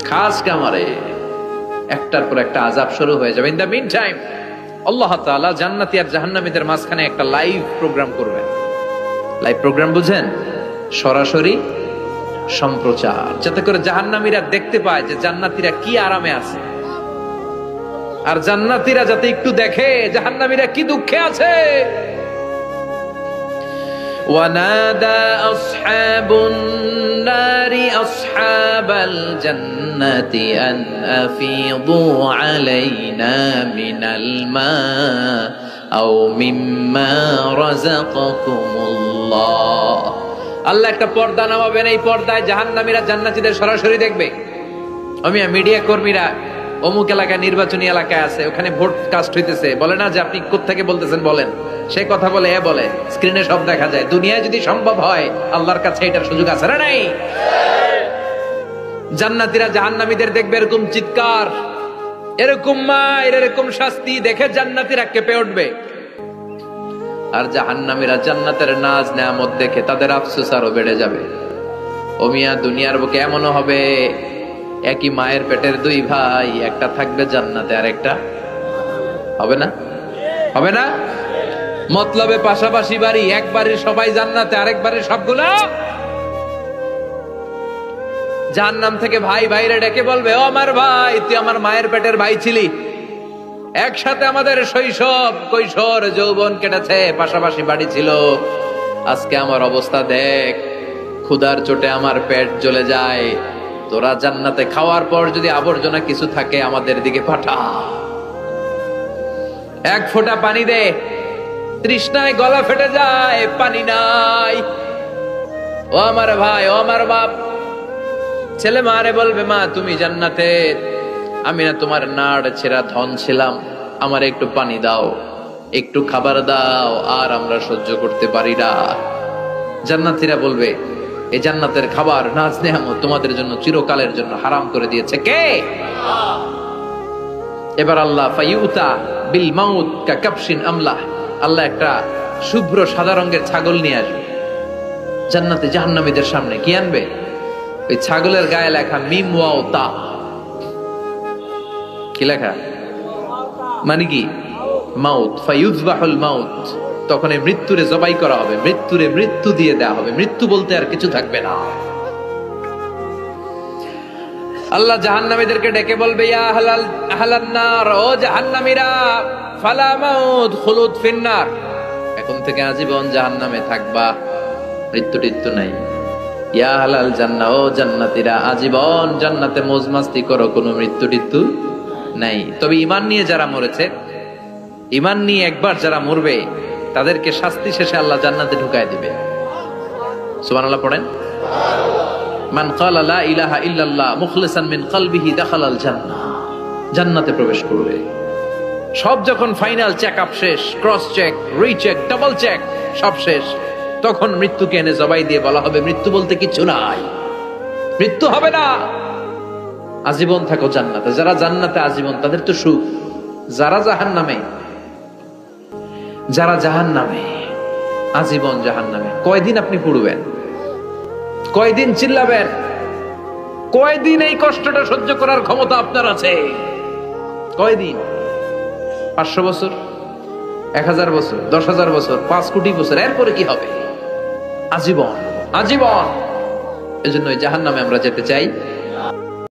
খাস কামারে। একটার পর একটা আযাব শুরু হয়ে যাবে। ইন দ্য মিন টাইম আল্লাহ তাআলা জান্নাতি আর জাহান্নামীদের মাঝখানে একটা লাইভ প্রোগ্রাম করবেন। লাইভ প্রোগ্রাম বুঝেন? সরাসরি সম্প্রচার, যাতে করে জাহান্নামীরা দেখতে পায় যে জান্নাতীরা কি আরামে আছে, আর জান্নাতীরা যাতে একটু দেখে জাহান্নামীরা কি দুঃখে আছে। ওয়ানাদা আসহাবুন নারি আসহাবাল জান্নাতি আন আফিদু আলাইনা মিনাল মা আও মিম্মা রাযাকাকুমুল্লাহ। আল্লাহ একটা পর্দা নামাবেন, এই পর্দায় জাহান্নামীরা জান্নাতীদের সরাসরি দেখবে। আমি মিডিয়া কর্মীরা অমুক এলাকায়, নির্বাচনী এলাকায় আছে, ওখানে ভোট কাস্ট হইতেছে, বলে না যে আপনি কোত্থেকে বলতেছেন বলেন, সে কথা বলে এ বলে, স্ক্রিনে সব দেখা যায়। দুনিয়ায় যদি সম্ভব হয়, আল্লাহর কাছে এটার সুযোগ আছে না নাই? জান্নাতীরা জাহান্নামীদের দেখবে এরকম চিৎকার, এরকম মায়ের, এরকম শাস্তি দেখে জান্নাতীরা কেঁপে উঠবে। আর জাহান্নামীরা জান্নাতের নাজ নেয়ামত দেখে তাদের আফসোস আরো বেড়ে যাবে। ও মিয়া, দুনিয়ার বুকে এমনও হবে একই মায়ের পেটের দুই ভাই, একটা থাকবে জান্নাতে আর একটা হবে না, হবে না? মতলবে পাশাপাশি বাড়ি, এক বাড়ির সবাই জান্নাতে, আরেক বাড়ির সবগুলা জাহান্নাম থেকে ভাই ভাইরে ডেকে বলবে, ও আমার ভাই, তুই আমার মায়ের পেটের ভাই ছিলি, একসাথে আমাদের শৈশব, কৈশোর, যৌবন কেটেছে, পাশাপাশি বাড়ি ছিল, আজকে আমার অবস্থা দেখ, ক্ষুধার চোটে আমার পেট জ্বলে যায়, তোরা জান্নাতে খাওয়ার পর যদি আবর্জনা কিছু থাকে আমাদের দিকে পাঠা, এক ফোঁটা পানি দে, তৃষ্ণায় গলা ফেটে যায়, পানি নাই। ও আমার ভাই, ও আমার বাপ, ছেলে মারে বলবে, মা তুমি জান্নাতে, আমি না তোমার নাড় ছেঁড়া ধন ছিলাম, আমার একটু পানি দাও, একটু খাবার দাও, আর আমরা সহ্য করতে পারি না। জান্নাতীরা বলবে, এই জান্নাতের খাবার, নাজ নেয়ামত তোমাদের জন্য চিরকালের জন্য হারাম করে দিয়েছে কে? এবার আল্লাহ ফায়ুতা বিল মাউত কা কাবশিন আমলাহ, আল্লাহ একটা শুভ্র সাদা রঙের ছাগল নিয়ে আসবে জান্নাতে জাহান্নামীদের সামনে। কি আনবে? ওই ছাগলের গায়ে লেখা মিম ওয়াও তা। কি লেখা? মানে কি? মাউত, ফায়ুযবাহুল মাউত। তখন এই মৃত্যুরে জবাই করা হবে, মৃত্যুরে মৃত্যু দিয়ে দেওয়া হবে, মৃত্যু বলতে আর কিছু থাকবে না। আল্লাহ জাহান্নামীদেরকে ডেকে বলবে, ইয়া আহলান নার, ও জাহান্নামীরা, ফালা মাউত খুলুদ ফিন্নার, এখন থেকে আজীবন জাহান্নামে থাকবা, মৃত্যু টিত্যু নাই। ইয়া আহলাল জান্নাহ, ও জান্নাতীরা, আজীবন জান্নাতে মौज মাস্তি করো, কোনো মৃত্যু টিত্যু নাই। তবে ঈমান নিয়ে যারা মরেছে, ঈমান নিয়ে একবার যারা মরবে, তাদেরকে শাস্তি শেষে আল্লাহ জান্নাতে ঢুকায় দিবে। সুবহানাল্লাহ পড়েন। মান ক্বালা লা ইলাহা ইল্লাল্লাহ মুখলিসান মিন কলবিহি দাখালাল জান্নাহ, জান্নাতে প্রবেশ করবে। সব যখন ফাইনাল চেকআপ শেষ, cross check, recheck, double check সব শেষ, তখন মৃত্যুকে এনে জবাই দিয়ে বলা হবে, মৃত্যু বলতে কিছু নাই, মৃত্যু হবে না, আজীবন থাকো জান্নাতে। যারা জান্নাতে আজীবন, তাদের তো সুখ। যারা জাহান্নামে, যারা জাহান্নামে, আজীবন জাহান্নামে, কয়দিন আপনি পড়বেন? কয়দিন চিল্লাবেন? কয়দিন এই কষ্টটা সহ্য করার ক্ষমতা আপনার আছে? কয়দিন? 500 বছর, 1000 বছর, 10,000 বছর, 5 কোটি বছর, এরপরে কি হবে? আজীবন, আজীবন। এজন্য জাহান্নামে আমরা যেতে চাই